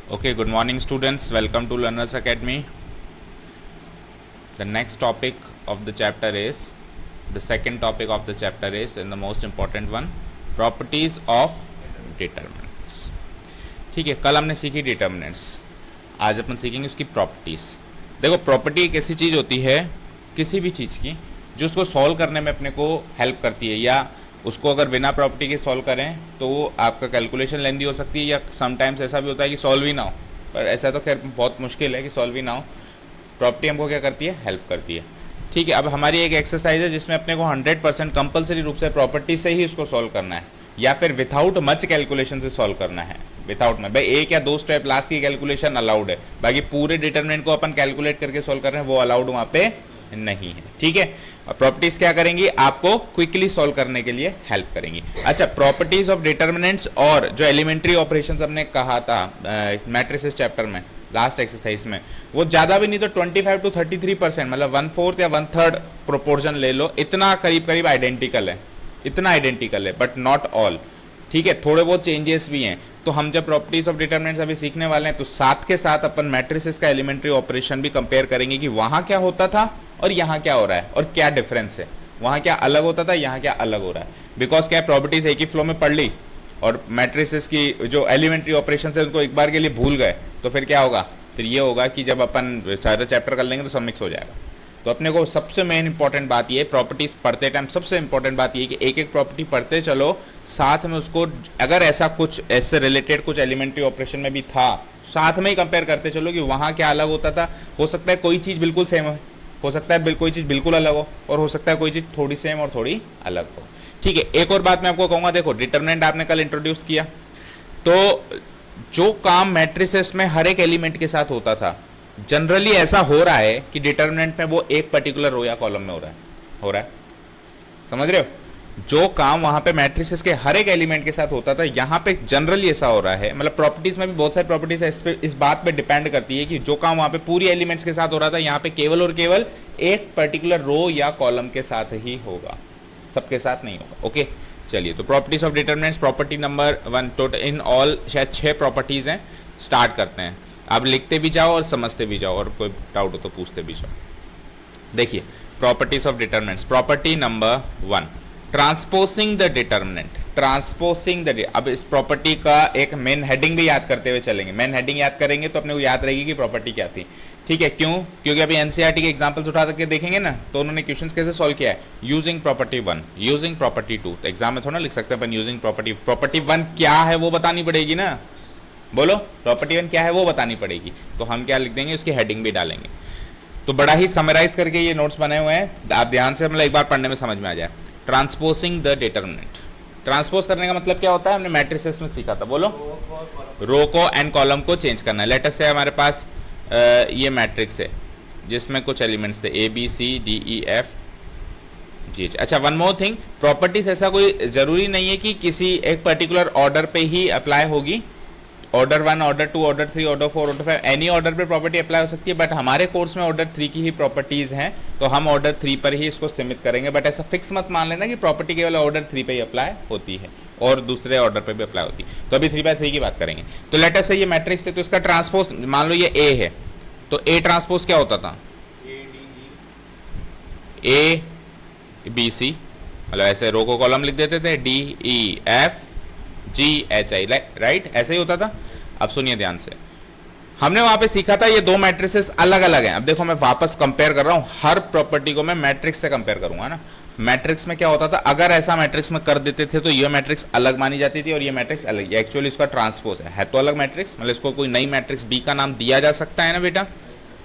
Okay, good morning students. Welcome to Learners Academy. The next topic of the chapter is, the second topic of the chapter is, and the most important one, properties of determinants. ठीक है, कल हमने सीखी determinants, आज अपन सीखेंगे उसकी properties. देखो, property एक ऐसी चीज होती है किसी भी चीज की जो उसको सॉल्व करने में अपने को हेल्प करती है, या उसको अगर बिना प्रॉपर्टी के सॉल्व करें तो वो आपका कैलकुलेशन लेंदी हो सकती है, या समटाइम्स ऐसा भी होता है कि सॉल्व ही ना हो। पर ऐसा तो खैर बहुत मुश्किल है कि सॉल्व ही ना हो। प्रॉपर्टी हमको क्या करती है, हेल्प करती है। ठीक है, अब हमारी एक एक्सरसाइज है जिसमें अपने को 100% कंपलसरी रूप से प्रॉपर्टी से ही उसको सॉल्व करना है, या फिर विथआउट मच कैलकुलेशन से सॉल्व करना है। विथआउट में भाई एक या दो स्टेप लास्ट की कैलकुलेशन अलाउड है, बाकी पूरे डिटरमिनेंट को अपन कैलकुलेट करके सॉल्व कर रहे हैं वो अलाउड वहां पे नहीं है। ठीक है, प्रॉपर्टीज क्या करेंगी, आपको क्विकली सॉल्व करने के लिए हेल्प करेंगी। अच्छा, प्रॉपर्टीज ऑफ डिटरमिनेंट्स और जो एलिमेंट्री ऑपरेशंस हमने कहा था मैट्रिसेस चैप्टर में लास्ट एक्सरसाइज में, वो ज्यादा भी नहीं तो 25 to 33%, मतलब 1/4 या 1/3 प्रोपोर्शन ले लो, इतना करीब करीब आइडेंटिकल है, इतना आइडेंटिकल है, बट नॉट ऑल। ठीक है, थोड़े बहुत चेंजेस भी हैं। तो हम जब प्रॉपर्टीज ऑफ डिटरमिनेंट्स अभी सीखने वाले हैं तो साथ के साथ अपन मैट्रिसेस का एलिमेंट्री ऑपरेशन भी कंपेयर करेंगे कि वहां क्या होता था और यहाँ क्या हो रहा है और क्या डिफरेंस है। वहां क्या अलग होता था, यहाँ क्या अलग हो रहा है। बिकॉज क्या प्रॉपर्टीज एक ही फ्लो में पढ़ ली और मैट्रिसेस की जो एलिमेंट्री ऑपरेशन है उनको एक बार के लिए भूल गए, तो फिर क्या होगा, फिर ये होगा कि जब अपन सारे चैप्टर कर लेंगे तो सब मिक्स हो जाएगा। तो अपने को सबसे मेन इंपॉर्टेंट बात ये, प्रॉपर्टीज पढ़ते टाइम सबसे इंपॉर्टेंट बात ये कि एक एक प्रॉपर्टी पढ़ते चलो, साथ में उसको अगर ऐसा कुछ ऐसे रिलेटेड कुछ एलिमेंट्री ऑपरेशन में भी था, साथ में ही कंपेयर करते चलो कि वहां क्या अलग होता था। हो सकता है कोई चीज बिल्कुल सेम हो सकता है कोई चीज बिल्कुल अलग हो, और हो सकता है कोई चीज थोड़ी सेम और थोड़ी अलग हो। ठीक है, एक और बात मैं आपको कहूंगा, देखो डिटरमिनेंट आपने कल इंट्रोड्यूस किया, तो जो काम मैट्रिसेस में हर एक एलिमेंट के साथ होता था, जनरली ऐसा हो रहा है कि डिटरमिनेंट में वो एक पर्टिकुलर रो या कॉलम में हो रहा है। समझ रहे हो, जो काम वहां पे मैट्रिसेस के हर एक एलिमेंट के साथ होता था, यहां पे जनरली ऐसा हो रहा है। मतलब प्रॉपर्टीज में भी बहुत सारी प्रॉपर्टीज इस बात पे डिपेंड करती है कि जो काम वहां पे पूरी एलिमेंट्स के साथ हो रहा था, यहाँ पे केवल और केवल एक पर्टिकुलर रो या कॉलम के साथ ही होगा, सबके साथ नहीं होगा। ओके, चलिए, तो properties of determinants, property number 1, total in all शायद 6 प्रॉपर्टीज हैं। स्टार्ट करते हैं, आप लिखते भी जाओ और समझते भी जाओ, और कोई डाउट हो तो पूछते भी जाओ। देखिए, properties of determinants, property number 1, transposing the determinant. Transposing the, अब इस प्रॉपर्टी का एक मेन हेडिंग भी याद करते हुए चलेंगे। मेन हेडिंग याद करेंगे तो अपने को याद रहेगी कि प्रॉपर्टी क्या थी। ठीक है, क्यों, क्योंकि अभी एनसीईआरटी के एग्जांपल्स उठा करके देखेंगे ना, तो उन्होंने क्वेश्चंस कैसे सॉल्व किया है, यूजिंग प्रॉपर्टी 1, यूजिंग प्रॉपर्टी 2। तो एग्जाम में थोड़ा लिख सकते हैं अपन यूजिंग प्रॉपर्टी। प्रॉपर्टी 1 क्या है वो बतानी पड़ेगी ना, बोलो प्रॉपर्टी 1 क्या है वो बतानी पड़ेगी। तो हम क्या लिख देंगे, उसकी हेडिंग भी डालेंगे। तो बड़ा ही समराइज करके ये नोट्स बने हुए हैं, आप ध्यान से, मतलब एक बार पढ़ने में समझ में आ जाए। ट्रांसपोजिंग द डिटरमिनेंट, ट्रांसपोज करने का मतलब क्या होता है, हमने मैट्रिसेस में सीखा था, बोलो रो को एंड कॉलम को चेंज करना है। लेट अस से हमारे पास ये मैट्रिक्स है जिसमें कुछ एलिमेंट्स थे A B C D E F G H. अच्छा, वन मोर थिंग, प्रॉपर्टीज ऐसा कोई जरूरी नहीं है कि किसी एक पर्टिकुलर ऑर्डर पे ही अप्लाई होगी। Order 1, order 2, order 3, order 4, order 5, any order पे प्रॉपर्टी अप्लाई हो सकती है। बट हमारे कोर्स में ऑर्डर 3 की ही प्रॉपर्टीज हैं, तो हम ऑर्डर 3 पर ही इसको सीमित करेंगे। बट ऐसा फिक्स मत मान लेना कि प्रॉपर्टी केवल ऑर्डर 3 पे ही अप्लाई होती है और दूसरे ऑर्डर पे भी अप्लाई होती है। तो अभी 3/3 की बात करेंगे। तो लेट अस से ये मैट्रिक्स है, तो इसका ट्रांसपोज मान लो ये ए है, तो ए ट्रांसपोज क्या होता था, ए बी सी, मतलब ऐसे रो को कॉलम लिख देते थे, D E F G H आई, राइट, ऐसे ही होता था। अब सुनिए ध्यान से, हमने वहां पे सीखा था ये दो मैट्रिसेस अलग अलग हैं। अब देखो मैं वापस कंपेयर कर रहा हूं, हर प्रॉपर्टी को मैं मैट्रिक्स से कंपेयर करूंगा ना। मैट्रिक्स में क्या होता था, अगर ऐसा मैट्रिक्स में कर देते थे तो ये मैट्रिक्स अलग मानी जाती थी और ये मैट्रिक्स अलग। एक्चुअली इसका ट्रांसपोज है तो अलग मैट्रिक्स, मतलब इसको कोई नई मैट्रिक्स बी का नाम दिया जा सकता है ना बेटा,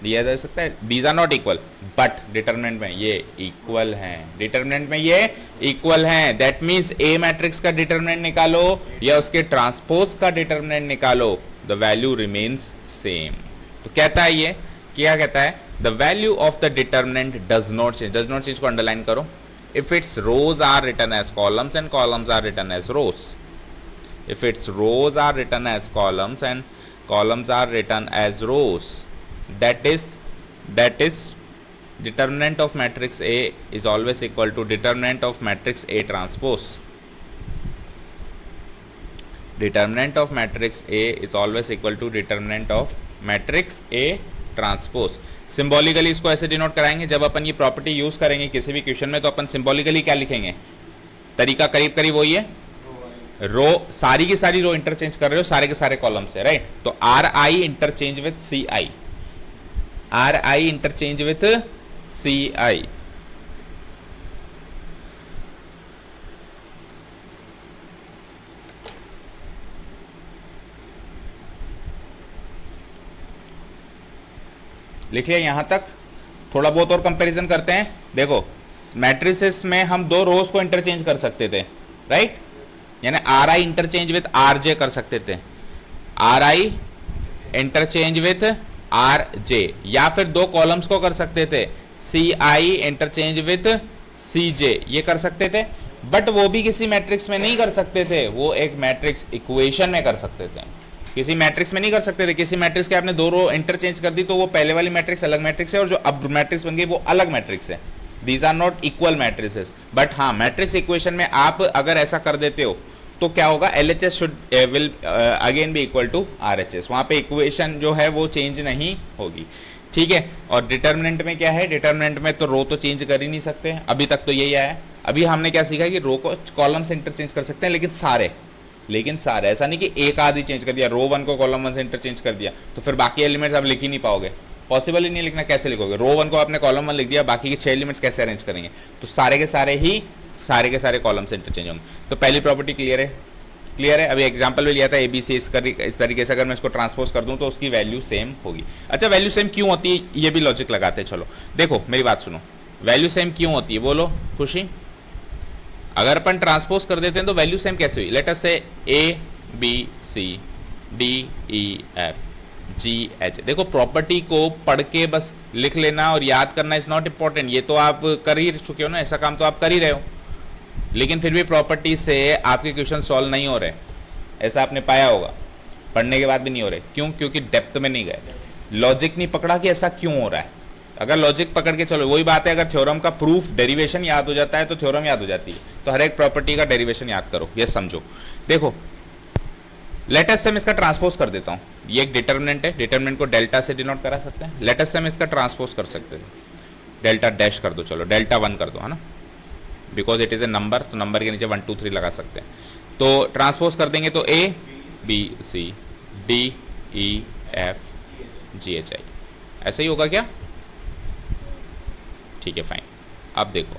दिया जा सकता है। These are not equal, but determinant में ये इक्वल हैं, डिटरमिनेंट में ये इक्वल हैं। दैट मींस ए मैट्रिक्स का डिटरमिनेंट निकालो या उसके ट्रांसपोज का डिटरमिनेंट निकालो, द वैल्यू रिमेन्स सेम। तो कहता है ये, क्या कहता है, the value of the determinant does not change. Does not change को अंडरलाइन करो। If it's rows are written as columns and columns are written as rows, if its rows are written as columns and columns are written as rows, that is determinant of matrix A is always equal to determinant of matrix A transpose. Determinant of matrix A is always equal to determinant of matrix A transpose. Symbolically इसको ऐसे denote कराएंगे, जब अपन ये property use करेंगे किसी भी question में तो अपन सिंबॉलिकली क्या लिखेंगे, तरीका करीब करीब वही है, रो सारी की सारी रो इंटरचेंज कर रहे हो सारे के सारे कॉलम से, राइट। तो R I interchange with C I, R I interchange with C I, लिख लिया यहां तक। थोड़ा बहुत और कंपैरिजन करते हैं। देखो मैट्रिसेस में हम दो रोज को इंटरचेंज कर सकते थे, राइट, यानी are I interchange with R J कर सकते थे, are I interchange with R J, या फिर दो कॉलम्स को कर सकते थे, सी आई इंटरचेंज विथ सी जे, ये कर सकते थे। बट वो भी किसी मैट्रिक्स में नहीं कर सकते थे, वो एक मैट्रिक्स इक्वेशन में कर सकते थे, किसी मैट्रिक्स में नहीं कर सकते थे। किसी मैट्रिक्स के आपने दो रो इंटरचेंज कर दी तो वो पहले वाली मैट्रिक्स अलग मैट्रिक्स है और जो अब मैट्रिक्स बन गई वो अलग मैट्रिक्स है। These are not equal matrices, but हाँ मैट्रिक्स इक्वेशन में आप अगर ऐसा कर देते हो तो क्या होगा, LHS should will again be equal to RHS, वहां पे इक्वेशन जो है वो चेंज नहीं होगी, ठीक है। और डिटर्मिनेंट में क्या है, डिटर्मिनेंट में तो रो तो चेंज कर ही नहीं सकते, अभी तक तो यही आया। अभी हमने क्या सीखा कि रो को कॉलम से इंटरचेंज कर सकते हैं, लेकिन सारे ऐसा नहीं कि एक आदि चेंज कर दिया, रो वन को कॉलम वन से इंटरचेंज कर दिया तो फिर बाकी एलिमेंट्स आप लिख ही नहीं पाओगे, पॉसिबल ही नहीं लिखना। कैसे लिखोगे, रो वन को आपने कॉलम वन लिख दिया, बाकी के 6 एलिमेंट्स कैसे अरेंज करेंगे, तो सारे के सारे कॉलम से इंटरचेंज होंगे। तो पहली प्रॉपर्टी क्लियर है। अभी एग्जांपल भी लिया था ABC, इस तरीके से अगर मैं इसको ट्रांसपोज कर दूं तो उसकी वैल्यू सेम होगी। अच्छा वैल्यू सेम क्यों होती है, ये भी लॉजिक लगाते हैं। चलो देखो मेरी बात सुनो, वैल्यू सेम क्यों होती है, बोलो खुशी। अगर अपन ट्रांसपोज कर देते हैं तो वैल्यू सेम कैसे हुई, लेट अस से ABCDEFGH। देखो प्रॉपर्टी को पढ़ के बस लिख लेना और याद करना इज नॉट इंपॉर्टेंट, ये तो आप कर ही चुके हो ना, ऐसा काम तो आप कर ही रहे हो, लेकिन फिर भी प्रॉपर्टी से आपके क्वेश्चन सॉल्व नहीं हो रहे, ऐसा आपने पाया होगा, पढ़ने के बाद भी नहीं हो रहे। क्यों, क्योंकि डेप्थ में नहीं गए, लॉजिक नहीं पकड़ा कि ऐसा क्यों हो रहा है। अगर लॉजिक पकड़ के चलो, वही बात है, अगर थ्योरम का प्रूफ डेरिवेशन याद हो जाता है तो थ्योरम याद हो जाती है। तो हर एक प्रॉपर्टी का डेरिवेशन याद करो, ये समझो। देखो लेट अस से मैं इसका ट्रांसपोज कर देता हूं, ये एक डिटर्मिनेंट है, डिटर्मिनेंट को डेल्टा से डिनोट करा सकते हैं। लेट अस से मैं इसका ट्रांसपोज कर सकते हैं, डेल्टा डैश कर दो, चलो डेल्टा 1 कर दो, है ना, because it is a number, तो नंबर के नीचे 1 2 3 लगा सकते हैं। तो ट्रांसपोज कर देंगे तो ABCDEFGHI ऐसा ही होगा क्या, ठीक है फाइन। अब देखो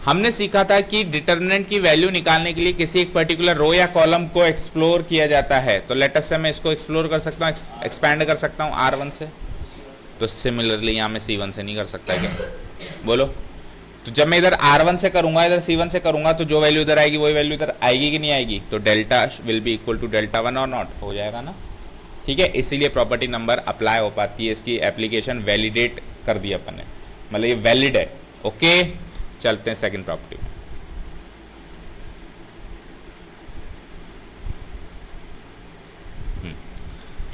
हमने सीखा था कि डिटर्मिनेंट की वैल्यू निकालने के लिए किसी एक पर्टिकुलर रो या कॉलम को एक्सप्लोर किया जाता है। तो लेट अस से मैं इसको एक्सप्लोर कर सकता हूँ, एक्सपैंड कर सकता हूँ R1 से, तो सिमिलरली यहाँ में C1 से नहीं कर सकता क्या, बोलो। तो जब मैं इधर R1 से करूंगा, इधर C1 से करूंगा, तो जो वैल्यू इधर आएगी वही वैल्यू इधर आएगी कि नहीं आएगी, तो delta will be equal to delta 1 और नॉट, हो जाएगा ना, ठीक है। इसीलिए प्रॉपर्टी नंबर अप्लाई हो पाती है, इसकी एप्लीकेशन वैलिडेट कर दी अपन ने, मतलब ये वैलिड है, ओके। चलते हैं सेकंड प्रॉपर्टी में।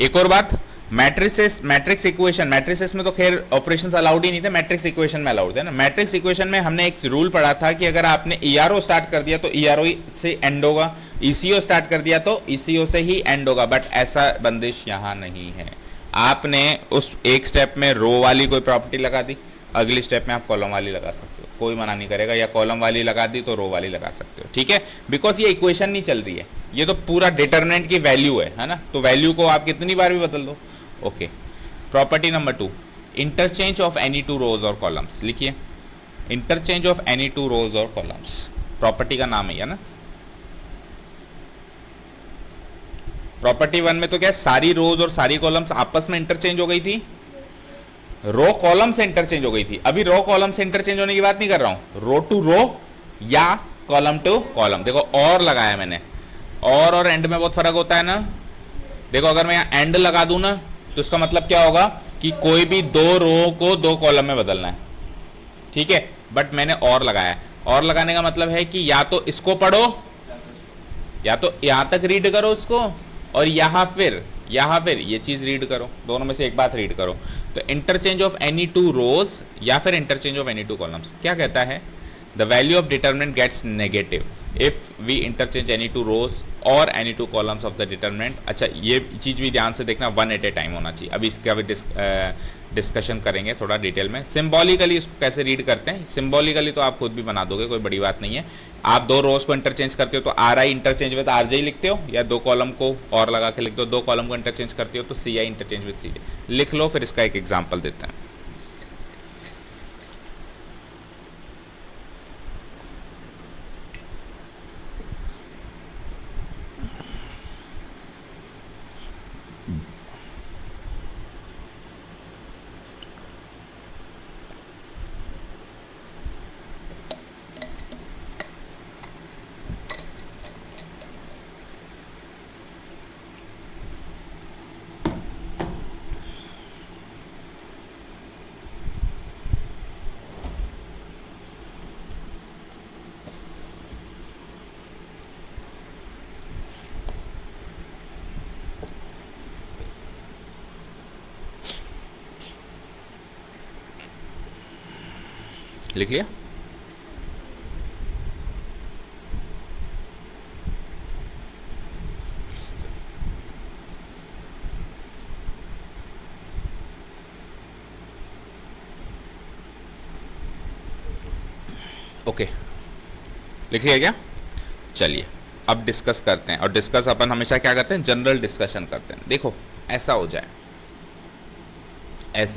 एक और बात, मैट्रिक्स इक्वेशन, मैट्रिसेस में तो खैर ऑपरेशंस अलाउड ही नहीं थे, मैट्रिक्स इक्वेशन में अलाउड थे ना। मैट्रिक्स इक्वेशन में हमने एक रूल पढ़ा था कि अगर आपने ERO स्टार्ट कर दिया तो ERO से एंड होगा, ECO स्टार्ट कर दिया तो ECO से ही एंड होगा, बट ऐसा बंदिश यहां नहीं है। आपने उस एक स्टेप में रो वाली कोई प्रॉपर्टी लगा दी, अगली स्टेप में आप कॉलम वाली लगा सकते हो, कोई मना नहीं करेगा, या कॉलम वाली लगा दी तो रो वाली लगा सकते हो, ठीक है। बिकॉज ये इक्वेशन नहीं चल रही है, ये तो पूरा डिटर्मिनेंट की वैल्यू है ना, तो वैल्यू को आप कितनी बार भी बदल दो, okay. Property number 2, interchange of any two rows और कॉलम्स। लिखिए interchange of any two rows और कॉलम्स, प्रॉपर्टी का नाम है ना। प्रॉपर्टी 1 में तो क्या सारी रोज और सारी कॉलम्स आपस में इंटरचेंज हो गई थी, रो कॉलम से इंटरचेंज हो गई थी। अभी रो कॉलम से इंटरचेंज होने की बात नहीं कर रहा हूं, रो टू रो या कॉलम टू कॉलम। देखो और लगाया मैंने, और एंड में बहुत फर्क होता है ना। देखो अगर मैं यहां एंड लगा दूं ना तो इसका मतलब क्या होगा कि कोई भी दो रो को दो कॉलम में बदलना है, ठीक है। बट मैंने और लगाया, और लगाने का मतलब है कि या तो इसको पढ़ो या तो यहां तक रीड करो इसको, और यहां फिर ये चीज रीड करो, दोनों में से एक बात रीड करो। तो interchange of any two rows या फिर interchange of any two columns क्या कहता है, the value of determinant gets negative if we interchange any two rows और any two columns of the determinant. अच्छा ये चीज़ भी ध्यान से देखना, वन एट ए टाइम होना चाहिए। अभी इसका भी डिस्कशन करेंगे थोड़ा डिटेल में। सिंबॉलिकली इसको कैसे रीड करते हैं, सिंबॉलिकली तो आप खुद भी बना दोगे, कोई बड़ी बात नहीं है। आप दो रोज को इंटरचेंज करते हो तो R I interchange with R J लिखते हो, या दो कॉलम को और लगा के लिखते हो, दो कॉलम को इंटरचेंज करते हो तो सी आई इंटरचेंज विद सी जे लिख लो। फिर इसका एक एग्जाम्पल देते हैं। लिख लिया? ओके लिख लिया क्या? चलिए अब डिस्कस करते हैं। और डिस्कस अपन हमेशा क्या करते हैं, जनरल डिस्कशन करते हैं। देखो ऐसा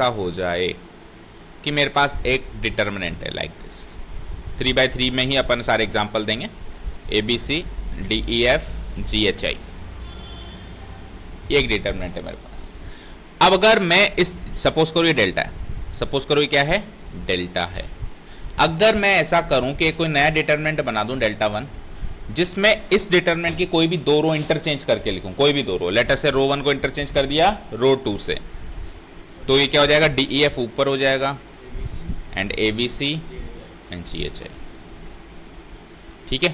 हो जाए कि मेरे पास एक डिटर्मिनेंट है लाइक दिस, 3x3 में ही अपन सारे एग्जांपल देंगे, A B C D E F G H I, ये एक डिटर्मिनेंट है मेरे पास। अब अगर मैं इस सपोज करो ये डेल्टा है, सपोज करो ये क्या है, डेल्टा है। अगर मैं ऐसा करूं कि कोई नया डिटर्मिनेंट बना दूं डेल्टा 1, जिसमें इस डिटर्मिनेंट की कोई भी दो रो इंटरचेंज करके लिखूं, कोई भी दो रो, लेटर से रो 1 को इंटरचेंज कर दिया रो 2 से, तो ये क्या हो जाएगा, डी ई एफ ऊपर हो जाएगा and A B C and G H I. ठीक है,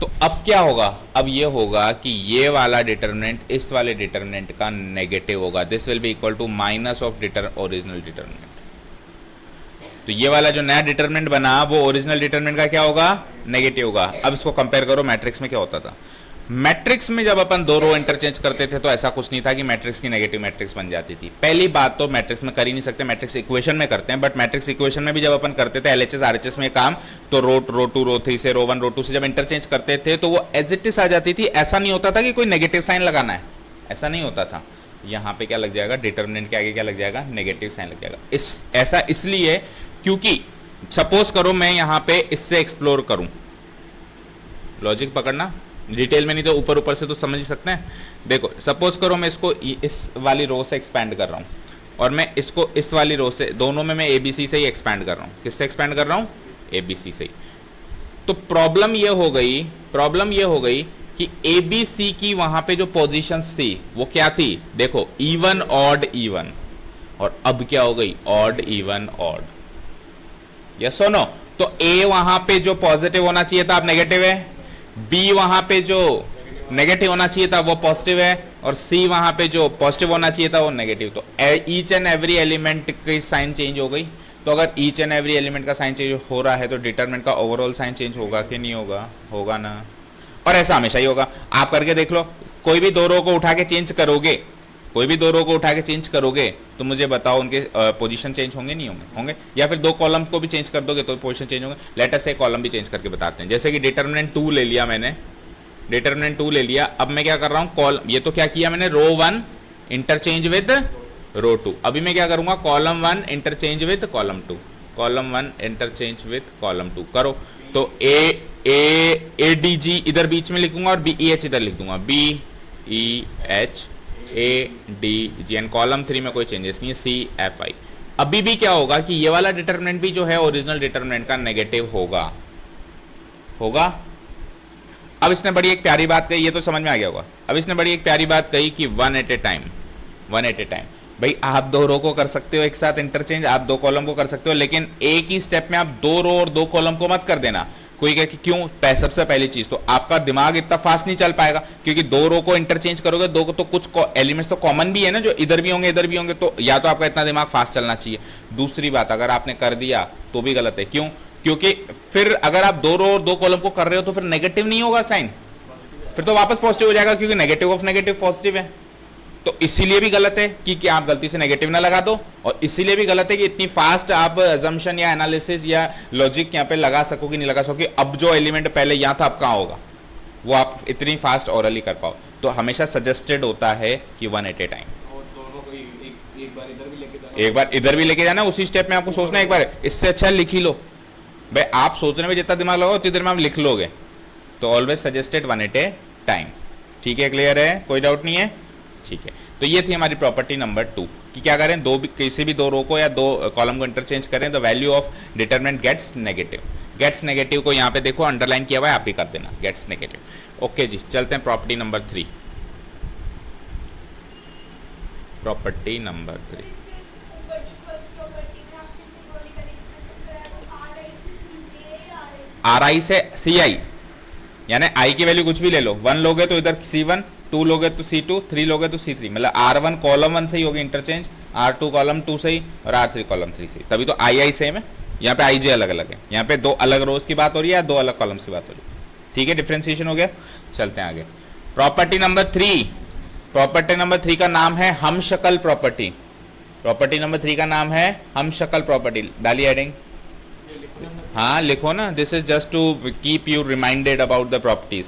तो अब क्या होगा, अब ये होगा कि ये वाला डिटर्मिनेंट इस वाले डिटर्मिनेंट का नेगेटिव होगा। This will be equal to minus of original determinant. तो ये वाला जो नया डिटर्मिनेंट बना वो ओरिजिनल डिटर्मिनेंट का क्या होगा, नेगेटिव होगा। अब इसको कंपेयर करो मैट्रिक्स में क्या होता था। मैट्रिक्स में जब अपन दो रो इंटरचेंज करते थे तो ऐसा कुछ नहीं था कि मैट्रिक्स की नेगेटिव मैट्रिक्स बन जाती थी। पहली बात तो मैट्रिक्स में कर ही नहीं सकते, मैट्रिक्स इक्वेशन में करते हैं, बट मैट्रिक्स इक्वेशन में भी जब अपन करते थे एलएचएस आरएचएस में काम, तो रो 2 रो 3 से रो 1 रो 2 से जब इंटरचेंज करते थे तो वो एज इट इज आ जाती थी। ऐसा नहीं होता था कि कोई नेगेटिव साइन लगाना है, ऐसा नहीं होता था। यहाँ पे क्या लग जाएगा, डिटर्मिनेंट के आगे क्या लग जाएगा, नेगेटिव साइन लग जाएगा। ऐसा इसलिए क्योंकि सपोज करो मैं यहाँ पे इससे एक्सप्लोर करूं, लॉजिक पकड़ना, डिटेल में नहीं तो ऊपर ऊपर से तो समझ ही सकते हैं। देखो सपोज करो मैं इसको इस वाली रो से एक्सपैंड कर रहा हूं और मैं इसको इस वाली रो से, दोनों में मैं एबीसी से ही एक्सपैंड कर रहा हूं। किससे एक्सपैंड कर रहा हूं, एबीसी से ही। तो प्रॉब्लम ये हो गई कि एबीसी की वहां पे जो पोजीशंस थी वो क्या थी, देखो इवन ऑड इवन, और अब क्या हो गई, ऑड इवन ऑड। यस और नो? तो ए वहां पे जो पॉजिटिव होना चाहिए था अब नेगेटिव है, बी वहां पे जो नेगेटिव होना चाहिए था वो पॉजिटिव है, और सी वहां पे जो पॉजिटिव होना चाहिए था वो नेगेटिव। तो ईच एंड एवरी एलिमेंट की साइन चेंज हो गई। तो अगर ईच एंड एवरी एलिमेंट का साइन चेंज हो रहा है तो डिटरमिनेंट का ओवरऑल साइन चेंज होगा कि नहीं होगा, होगा ना। और ऐसा हमेशा ही होगा, आप करके देख लो। कोई भी दो रो को उठा के चेंज करोगे, कोई भी दो रो को उठा के चेंज करोगे तो मुझे बताओ उनके पोजीशन चेंज होंगे नहीं होंगे, होंगे। या फिर दो कॉलम को भी चेंज कर दोगे तो पोजीशन चेंज होंगे। लेटर से कॉलम भी चेंज करके बताते हैं। जैसे कि डिटरमिनेंट 2 ले लिया मैंने, डिटरमिनेंट 2 ले लिया। अब मैं क्या कर रहा हूं, कॉलम, ये तो क्या किया मैंने, रो 1 इंटरचेंज विद रो 2। अभी मैं क्या करूंगा, column 1 interchange with column 2, column 1 interchange with column 2 करो। तो ए डी जी इधर बीच में लिखूंगा और बी ई एच इधर लिख दूंगा, B E H A D G, and column 3 में कोई चेंजेस नहीं है, सी एफ आई। अभी भी क्या होगा कि ये वाला डिटरमिनेंट भी जो है ओरिजिनल डिटरमिनेंट का नेगेटिव होगा। अब इसने बड़ी एक प्यारी बात कही, ये तो समझ में आ गया होगा। अब इसने बड़ी एक प्यारी बात कही कि वन एट ए टाइम। भाई आप दो रो को कर सकते हो एक साथ इंटरचेंज, आप दो कॉलम को कर सकते हो, लेकिन एक ही स्टेप में आप दो रो और दो कॉलम को मत कर देना। कोई कहे कि क्यों, सबसे पहली चीज तो आपका दिमाग इतना फास्ट नहीं चल पाएगा, क्योंकि दो रो को इंटरचेंज करोगे, दो को तो कुछ एलिमेंट्स तो कॉमन भी है ना, जो इधर भी होंगे इधर भी होंगे, तो या तो आपका इतना दिमाग फास्ट चलना चाहिए। दूसरी बात, अगर आपने कर दिया तो भी गलत है। क्यों? क्योंकि फिर अगर आप दो रो और दो कॉलम को कर रहे हो तो फिर नेगेटिव नहीं होगा साइन, फिर तो वापस पॉजिटिव हो जाएगा, क्योंकि नेगेटिव ऑफ नेगेटिव पॉजिटिव है। तो इसीलिए भी गलत है कि आप गलती से नेगेटिव ना लगा दो, और इसीलिए भी गलत है कि इतनी फास्ट आप अजम्पशन या एनालिसिस या लॉजिक यहाँ पे लगा सकोगे नहीं लगा सकोगे। अब जो एलिमेंट पहले यहाँ था अब कहाँ होगा, वो आप इतनी फास्ट ओरली कर पाओ। तो हमेशा सजेस्टेड होता है कि 1 एट ए टाइम, एक बार इधर भी लेके जाना, उसी स्टेप में आपको सोचना एक बार, इससे अच्छा लिख ही लो भाई। आप सोचने में जितना दिमाग लगाओ उतनी देर में आप लिख लोगे। तो always suggested 1 at a time. ठीक है, क्लियर है, कोई डाउट नहीं है? ठीक है, तो ये थी हमारी प्रॉपर्टी नंबर 2 कि क्या करें, किसी भी दो रो को या दो कॉलम को इंटरचेंज करें, the value of determinant gets negative. Gets negative को यहाँ पे देखो अंडरलाइन किया हुआ है, आप ही कर देना गेट्स नेगेटिव। ओके जी, चलते हैं property number 3। Property number 3, RI से CI, यानी I की वैल्यू कुछ भी ले लो। 1 लोगे तो इधर C1, 2 लोगे तो C2, 3 लोगे तो C3, मतलब R1 कॉलम 1 से ही होगी इंटरचेंज, R2 कॉलम 2 से ही, और R3 कॉलम 3 से ही। तभी तो II सेम है। यहाँ पे IJ अलग अलग है, यहाँ पे 2 अलग रोज की बात हो रही है, 2 अलग कॉलम्स की बात हो रही है। ठीक है, डिफ्रेंसिएशन हो गया। चलते हैं आगे। प्रॉपर्टी नंबर 3, प्रॉपर्टी नंबर 3 का नाम है हम शक्ल प्रॉपर्टी। प्रॉपर्टी नंबर 3 का नाम है हम शक्ल प्रॉपर्टी। डालिए हेडिंग, हाँ लिखो ना, this is just to keep you reminded about the properties.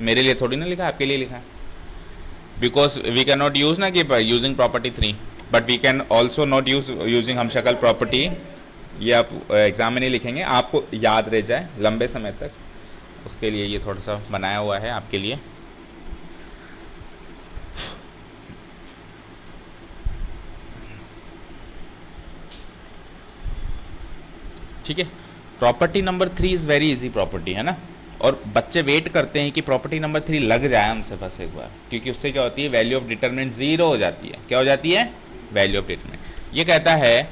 मेरे लिए थोड़ी ना लिखा, आपके लिए लिखा है, because we can not use ना कि using property 3, but we can also not use using हम शक्ल प्रॉपर्टी। ये आप एग्जाम में नहीं लिखेंगे, आपको याद रह जाए लंबे समय तक, उसके लिए ये थोड़ा सा बनाया हुआ है आपके लिए। ठीक है, property number 3 is very easy property, है ना। और बच्चे वेट करते हैं कि प्रॉपर्टी नंबर 3 लग जाए हमसे बस एक बार, क्योंकि उससे क्या होती है, वैल्यू ऑफ डिटरमिनेंट 0 हो जाती है। क्या हो जाती है? Value of determinant. ये कहता है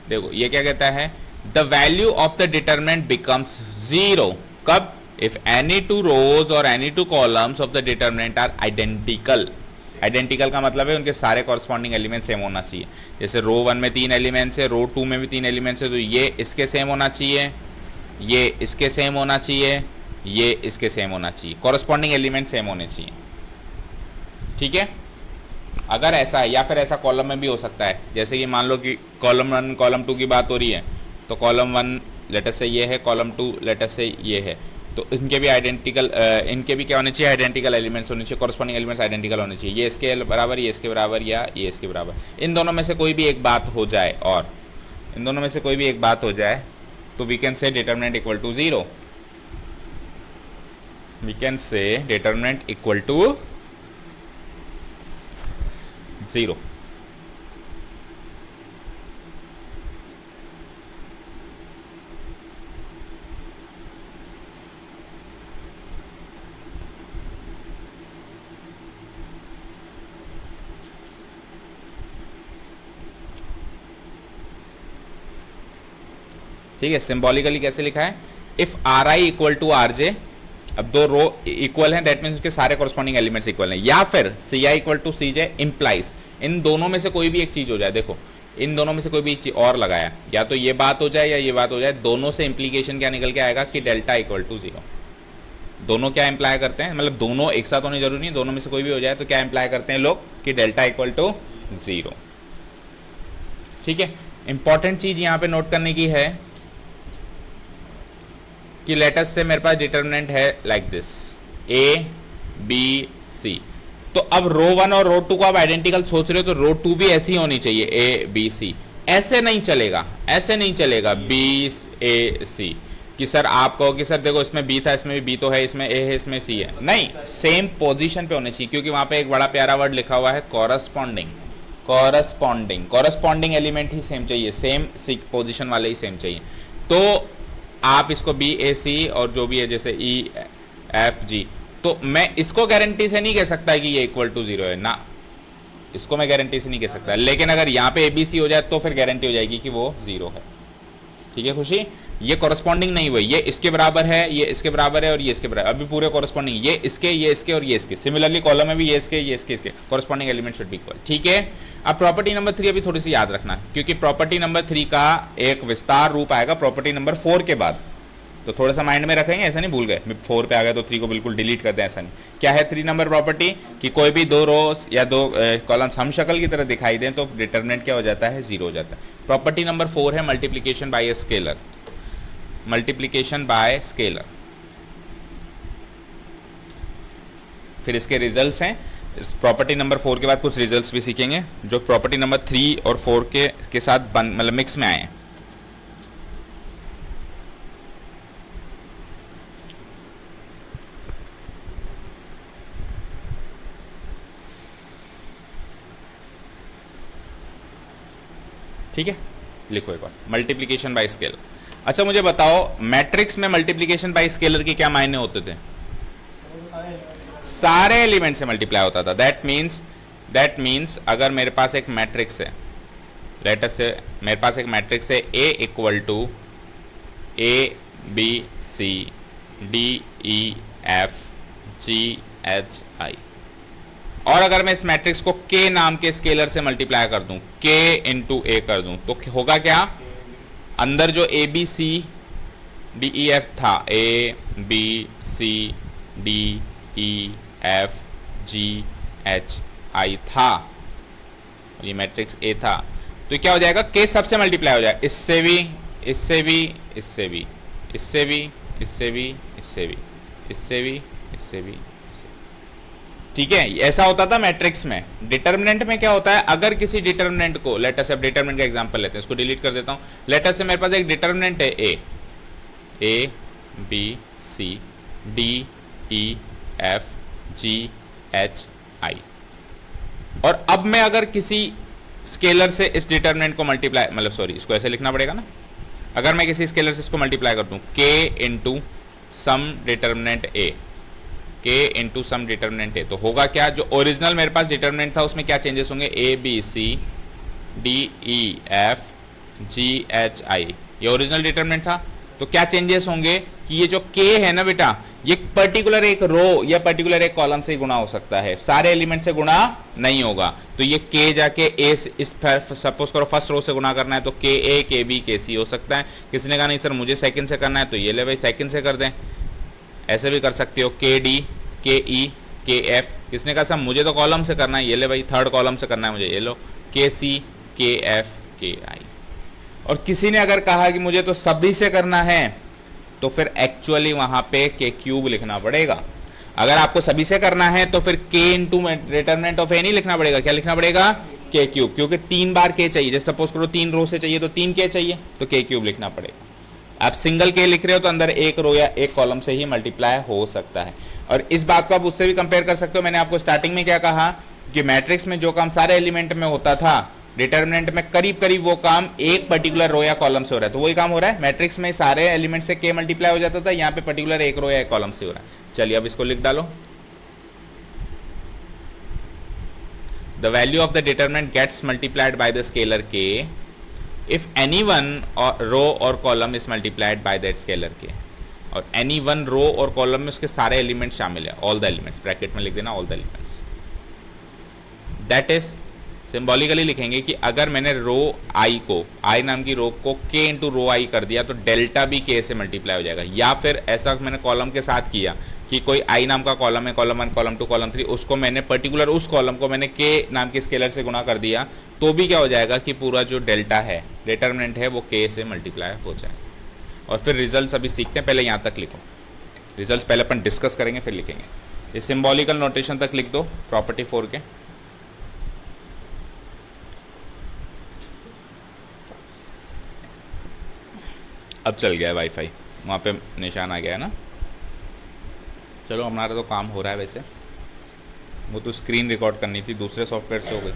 देखो ये क्या कहता है, the value of the determinant becomes 0 कब? इफ एनी 2 रोज और any 2 columns of the determinant are identical. Identical का मतलब है उनके सारे कॉरस्पॉन्डिंग एलिमेंट सेम होना चाहिए। जैसे रो 1 में 3 एलिमेंट्स है, रो 2 में भी 3 एलिमेंट्स है, तो ये इसके सेम होना चाहिए, ये इसके सेम होना चाहिए, ये इसके सेम होना चाहिए, कॉरस्पॉन्डिंग एलिमेंट सेम होने चाहिए। ठीक है, अगर ऐसा है, या फिर ऐसा कॉलम में भी हो सकता है, जैसे कि मान लो कि कॉलम 1 कॉलम 2 की बात हो रही है, तो कॉलम 1 लेटर से ये है, कॉलम 2 लेटर से ये है, तो इनके भी आइडेंटिकल इनके भी क्या होने चाहिए, आइडेंटिकल एलिमेंट्स होने चाहिए, कॉरस्पॉन्डिंग एलिमेंट्स आइडेंटिकल होने चाहिए। ये इसके बराबर, ये इसके बराबर, या ये इसके बराबर। इन दोनों में से कोई भी एक बात हो जाए, और इन दोनों में से कोई भी एक बात हो जाए, तो we can say determinant equal to 0। We can say determinant equal to 0। ठीक है, सिंबॉलिकली कैसे लिखा है, if RI equal to RJ, अब 2 रो इक्वल हैं, दैट मीन्स उसके सारे कॉरस्पॉन्डिंग एलिमेंट्स इक्वल हैं, या फिर CI equal to CJ implies, इन दोनों में से कोई भी एक चीज हो जाए। देखो इन दोनों में से कोई भी एक चीज और लगाया, या तो ये बात हो जाए या ये बात हो जाए, दोनों से इंप्लीकेशन क्या निकल के आएगा कि डेल्टा इक्वल टू 0। दोनों क्या इंप्लाई करते हैं, मतलब दोनों एक साथ होने जरूरी नहीं, दोनों में से कोई भी हो जाए तो क्या इंप्लाई करते हैं लोग कि डेल्टा इक्वल टू 0। ठीक है, इंपॉर्टेंट चीज यहां पे नोट करने की है कि लेटस से मेरे पास डिटरमिनेंट है लाइक दिस ABC, तो अब रो 1 और रो 2 को आप आइडेंटिकल सोच रहे हो, तो रो 2 भी ऐसी होनी चाहिए ABC। ऐसे नहीं चलेगा, ऐसे नहीं चलेगा BAC कि सर आप कहो कि सर देखो इसमें B था, इसमें भी B तो है, इसमें A है, इसमें C है। नहीं, सेम पोजीशन पे होने चाहिए, क्योंकि वहां पे एक बड़ा प्यारा वर्ड लिखा हुआ है कॉरस्पॉन्डिंग। कॉरस्पॉन्डिंग, कॉरस्पॉन्डिंग एलिमेंट ही सेम चाहिए, सेम पोजीशन वाले ही सेम चाहिए। तो आप इसको BAC और जो भी है जैसे EFG, तो मैं इसको गारंटी से नहीं कह सकता कि ये इक्वल टू 0 है ना, इसको मैं गारंटी से नहीं कह सकता, लेकिन अगर यहाँ पे ABC हो जाए तो फिर गारंटी हो जाएगी कि वो 0 है। ठीक है खुशी, ये कॉरस्पॉन्डिंग नहीं हुए, ये इसके बराबर है, ये इसके बराबर है और ये इसके बराबर, अभी पूरे कॉरस्पॉन्डिंग, ये इसके और ये इसके। सिमिलरली कॉलम में भी ये इसके corresponding element should be equal. ठीक है, अब प्रॉपर्टी नंबर 3 अभी थोड़ी सी याद रखना, क्योंकि प्रॉपर्टी नंबर 3 का एक विस्तार रूप आएगा प्रॉपर्टी नंबर 4 के बाद, तो थोड़ा सा माइंड में रखेंगे, ऐसा नहीं भूल गए 4 पे आ गया तो 3 को बिल्कुल डिलीट कर दें, ऐसा नहीं। क्या है 3 नंबर प्रॉपर्टी कि कोई भी दो रोज या दो कॉलम्स हम शक्ल की तरह दिखाई दें तो डिटरमिनेंट क्या हो जाता है, 0 हो जाता है। प्रॉपर्टी नंबर 4 है multiplication bye a scalar, multiplication bye scalar. फिर इसके रिजल्ट्स हैं, इस प्रॉपर्टी नंबर 4 के बाद कुछ रिजल्ट्स भी सीखेंगे जो प्रॉपर्टी नंबर 3 और 4 के साथ मतलब मिक्स में आए हैं। ठीक है, लिखो एक बार, मल्टीप्लीकेशन बाय स्केलर। अच्छा मुझे बताओ, मैट्रिक्स में मल्टीप्लीकेशन बाय स्केलर के क्या मायने होते थे? सारे एलिमेंट से मल्टीप्लाई होता था। दैट मीन्स अगर मेरे पास एक मैट्रिक्स है, लेट अस से मेरे पास एक मैट्रिक्स है A equal to A B C D E F G H I, और अगर मैं इस मैट्रिक्स को K नाम के स्केलर से मल्टीप्लाई कर दूं, K इंटू A कर दूं, तो होगा क्या? अंदर जो A B C D E F था, A B C D E F G H I था, ये मैट्रिक्स A था, तो क्या हो जाएगा? K सबसे मल्टीप्लाई हो जाएगा, इससे भी, इससे भी, इससे भी, इससे भी, इससे भी, इससे भी, इससे भी, इससे भी। ठीक है, ऐसा होता था मैट्रिक्स में। डिटरमिनेंट में क्या होता है, अगर किसी डिटरमिनेंट को, लेट अस से डिटरमिनेंट का एग्जांपल लेते हैं, इसको डिलीट कर देता हूं। लेट अस से मेरे पास एक डिटरमिनेंट है A B C D E F G H I, और अब मैं अगर किसी स्केलर से इस डिटरमिनेंट को मल्टीप्लाई, मतलब सॉरी इसको ऐसे लिखना पड़ेगा ना, अगर मैं किसी स्केलर से इसको मल्टीप्लाई कर दूं, K into sum determinant A, K into sum determinant A, तो होगा क्या? जो ओरिजिनल मेरे पास डिटरमिनेंट था उसमें क्या चेंजेस होंगे? A B C D E F G H I, ये ओरिजिनल डिटरमिनेंट था, तो क्या चेंजेस होंगे कि ये जो K है ना बेटा, ये पर्टिकुलर एक रो या पर्टिकुलर एक कॉलम से ही गुणा हो सकता है, सारे एलिमेंट से गुणा नहीं होगा। तो ये K जाके A से, इस सपोज करो फर्स्ट रो से गुणा करना है तो K A K B K C हो सकता है। किसी ने कहा नहीं सर मुझे सेकंड से करना है, तो ये ले भाई सेकंड से कर दें, ऐसे भी कर सकते हो, K D K E K F। किसने कहा सर मुझे तो कॉलम से करना है, ये ले भाई थर्ड कॉलम से करना है मुझे, ये लो K C K F K I। और किसी ने अगर कहा कि मुझे तो सभी से करना है, तो फिर एक्चुअली वहां पे K क्यूब लिखना पड़ेगा। अगर आपको सभी से करना है तो फिर K into determinant of A नहीं लिखना पड़ेगा, क्या लिखना पड़ेगा? K क्यूब, क्योंकि 3 बार K चाहिए। जैसे सपोज करो 3 रो से चाहिए तो 3 K चाहिए, तो K क्यूब लिखना पड़ेगा। आप सिंगल K लिख रहे हो तो अंदर एक रो या एक कॉलम से ही मल्टीप्लाई हो सकता है। और इस बात को आप उससे भी कंपेयर कर सकते हो। मैंने आपको स्टार्टिंग में क्या कहा कि मैट्रिक्स में जो काम सारे एलिमेंट में होता था, डिटरमिनेंट में करीब करीब वो काम एक पर्टिकुलर रो या कॉलम से हो रहा है, तो वही काम हो रहा है मैट्रिक्स में, सारे एलिमेंट से K मल्टीप्लाई हो जाता था, यहाँ पे पर्टिकुलर एक रो या एक कॉलम से हो रहा है। चलिए अब इसको लिख डालो। The value of the determinant gets multiplied by the scalar K if any one row or column is multiplied by that scalar K, और any one row और column में उसके सारे एलिमेंट शामिल है, all the elements, ब्रैकेट में लिख देना all the elements। that is symbolically लिखेंगे कि अगर मैंने रो I को, I नाम की रो को K इंटू रो I कर दिया तो डेल्टा भी K से मल्टीप्लाई हो जाएगा। या फिर ऐसा मैंने कॉलम के साथ किया कि कोई I नाम का कॉलम है, कॉलम 1 कॉलम 2 कॉलम 3, उसको मैंने पर्टिकुलर उस कॉलम को मैंने K नाम के स्केलर से गुणा कर दिया, तो भी क्या हो जाएगा कि पूरा जो डेल्टा है, डिटरमिनेंट है, वो K से मल्टीप्लाई हो जाएगा। और फिर रिजल्ट अभी सीखते हैं, पहले यहाँ तक लिखो। रिजल्ट पहले अपन डिस्कस करेंगे फिर लिखेंगे। इस सिंबॉलिकल नोटेशन तक लिख दो प्रॉपर्टी 4 के। अब चल गया है वाईफाई, वहाँ पे निशान आ गया है ना। चलो हमारा तो काम हो रहा है। वैसे वो तो स्क्रीन रिकॉर्ड करनी थी, दूसरे सॉफ्टवेयर से हो गई।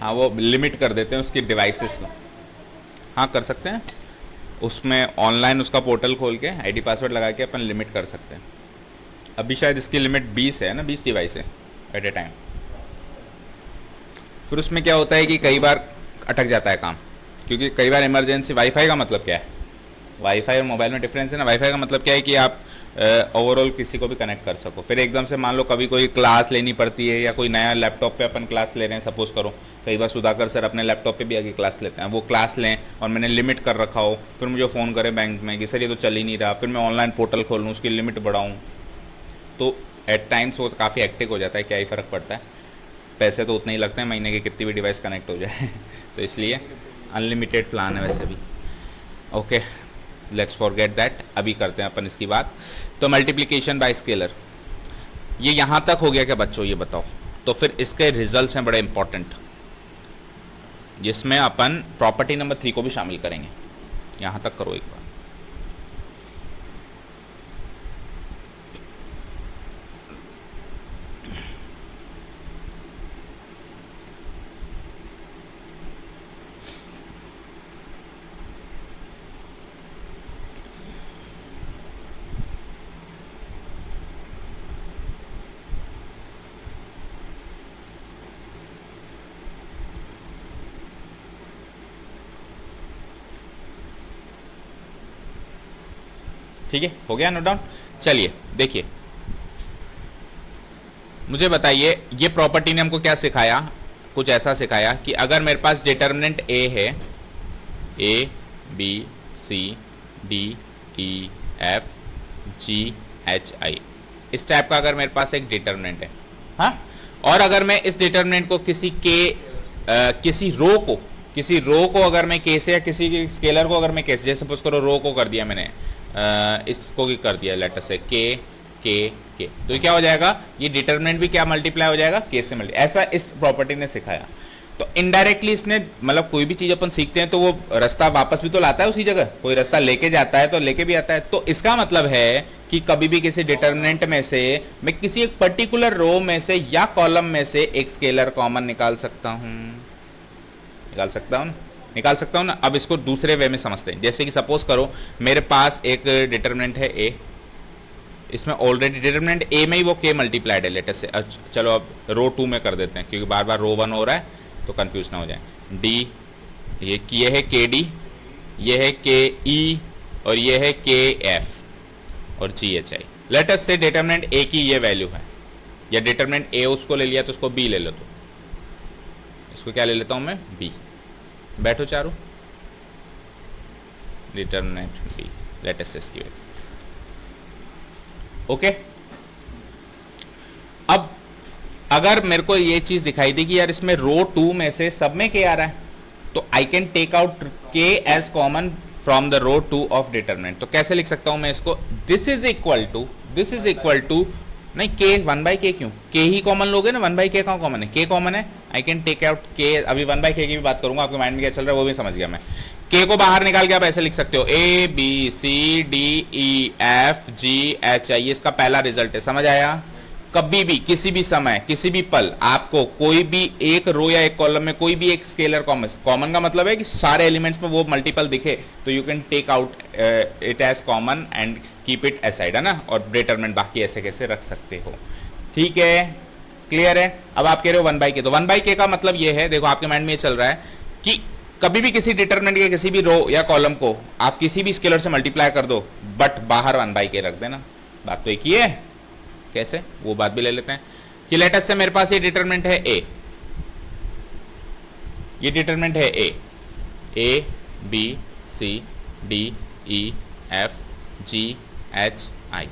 हाँ वो लिमिट कर देते हैं उसकी डिवाइसेस को। हाँ कर सकते हैं, उसमें ऑनलाइन उसका पोर्टल खोल के आईडी पासवर्ड लगा के अपन लिमिट कर सकते हैं। अभी शायद इसकी लिमिट 20 है ना, 20 डिवाइस है एट ए टाइम। फिर उसमें क्या होता है कि कई बार अटक जाता है काम, क्योंकि कई बार इमरजेंसी, वाईफाई का मतलब क्या है, वाईफाई और मोबाइल में डिफरेंस है ना। वाईफाई का मतलब क्या है कि आप ओवरऑल किसी को भी कनेक्ट कर सको। फिर एकदम से मान लो कभी कोई क्लास लेनी पड़ती है या कोई नया लैपटॉप पे अपन क्लास ले रहे हैं, सपोज करो कई बार सुधाकर सर अपने लैपटॉप पे भी आगे क्लास लेते हैं, वो क्लास लें और मैंने लिमिट कर रखा हो, फिर मुझे फ़ोन करें बैंक में कि सर ये तो चल ही नहीं रहा, फिर मैं ऑनलाइन पोर्टल खोल लूँ, उसकी लिमिट बढ़ाऊँ, तो एट टाइम्स वो काफ़ी एक्टिव हो जाता है। क्या ही फ़र्क पड़ता है, पैसे तो उतने ही लगते हैं महीने के, कितनी भी डिवाइस कनेक्ट हो जाए तो इसलिए अनलिमिटेड प्लान है वैसे भी। ओके, लेट्स फॉरगेट दैट, अभी करते हैं अपन इसकी बात। तो मल्टीप्लिकेशन बाय स्केलर, ये यहाँ तक हो गया क्या बच्चों, ये बताओ। तो फिर इसके रिजल्ट्स हैं बड़े इंपॉर्टेंट, जिसमें अपन प्रॉपर्टी नंबर 3 को भी शामिल करेंगे। यहाँ तक करो एक बार। ठीक है, हो गया नोट डाउन। चलिए देखिए, मुझे बताइए ये प्रॉपर्टी ने हमको क्या सिखाया, कुछ ऐसा सिखाया कि अगर मेरे पास डिटर्मिनेंट ए है, A B C D E F G H I, इस टाइप का अगर मेरे पास एक डिटर्मिनेंट है, हाँ, और अगर मैं इस डिटर्मिनेंट को किसी रो को अगर मैं के से, या किसी स्केलर को अगर मैं के से, जैसे सपोज करो रो को कर दिया मैंने, इसको भी कर दिया लेटर से के के के, तो ये क्या हो जाएगा, ये डिटरमिनेंट भी क्या मल्टीप्लाई हो जाएगा, के से मल्टी, ऐसा इस प्रॉपर्टी ने सिखाया। तो इनडायरेक्टली इसने, मतलब कोई भी चीज अपन सीखते हैं तो वो रास्ता वापस भी तो लाता है उसी जगह, कोई रास्ता लेके जाता है तो लेके भी आता है। तो इसका मतलब है कि कभी भी किसी डिटरमिनेंट में से मैं किसी एक पर्टिकुलर रो में से या कॉलम में से एक स्केलर कॉमन निकाल सकता हूं, निकाल सकता हूं ना। अब इसको दूसरे वे में समझते हैं, जैसे कि सपोज करो मेरे पास एक डिटरमिनेंट है ए, इसमें ऑलरेडी डिटरमिनेंट ए में ही वो के मल्टीप्लाइड है लेटर से। चलो अब रो 2 में कर देते हैं, क्योंकि बार बार रो 1 हो रहा है तो कंफ्यूज ना हो जाए। डी, ये है के डी, ये है के ई, और ये है के एफ और जी एच आई। लेटर से डिटरमिनेंट ए की ये वैल्यू है, या डिटरमिनेंट ए उसको ले लिया तो उसको बी ले लो, तो इसको क्या ले लेता हूं मैं, बी। बैठो चारों, डिटरमिनेंट बी, लेटर से इसकी वैल्यू। ओके, अब अगर मेरे को ये चीज दिखाई दी कि यार इसमें रो 2 में से सब में के आ रहा है, तो I can take out K as common from the row 2 of determinant. तो कैसे लिख सकता हूं मैं इसको, दिस इज इक्वल टू नहीं, के 1/k, क्यों, के ही कॉमन लोगे ना, 1/k कहां कॉमन है, के कॉमन है, आई कैन टेक आउट के। अभी 1/k की भी बात करूंगा, आपके माइंड में क्या चल रहा है वो भी समझ गया मैं। के को बाहर निकाल के आप ऐसे लिख सकते हो, A B C D E F G H I, इसका पहला रिजल्ट है, समझ आया। कभी भी किसी भी समय किसी भी पल आपको कोई भी एक रो या एक कॉलम में कोई भी एक स्केलर कॉमन का मतलब है कि सारे एलिमेंट्स में वो मल्टीपल दिखे, तो you can take out it as common and keep it aside, है ना, और डिटरमिनेंट बाकी ऐसे कैसे रख सकते हो। ठीक है, क्लियर है। अब आप कह रहे हो 1/k, तो 1/k का मतलब ये है, देखो आपके माइंड में ये चल रहा है कि कभी भी किसी डिटरमिनेंट के किसी भी रो या कॉलम को आप किसी भी स्केलर से मल्टीप्लाई कर दो, बट बाहर 1/k रख देना। बात तो एक ही है, कैसे, वो बात भी ले लेते हैं कि लेटस से मेरे पास ये डिटरमिनेंट है ए, ये डिटरमिनेंट है A B C D E F G H I.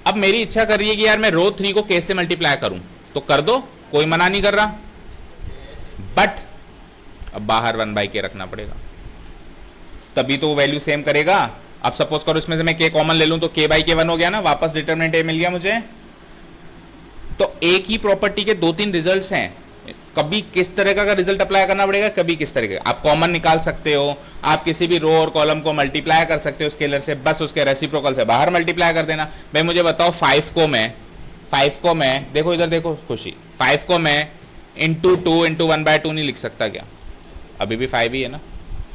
अब मेरी इच्छा कर रही है कि यार मैं रो 3 को के से मल्टीप्लाई करूं, तो कर दो, कोई मना नहीं कर रहा, बट अब बाहर 1/k रखना पड़ेगा, तभी तो वो वैल्यू सेम करेगा। अब सपोज करो इसमें से मैं k कॉमन ले लूं तो k/k 1 हो गया ना, वापस डिटरमिनेंट a मिल गया मुझे। तो एक ही प्रॉपर्टी के 2-3 रिजल्ट्स हैं, कभी किस तरह का रिजल्ट अप्लाई करना पड़ेगा, कभी किस तरह का। आप कॉमन निकाल सकते हो, आप किसी भी रो और कॉलम को मल्टीप्लाई कर सकते हो स्केलर से, बस उसके रेसिप्रोकल से बाहर मल्टीप्लाई कर देना। भाई मुझे बताओ 5 को मैं देखो इधर देखो खुशी, 5 को मैं इंटू 2 इंटू 1/2 नहीं लिख सकता क्या, अभी भी 5 ही है ना,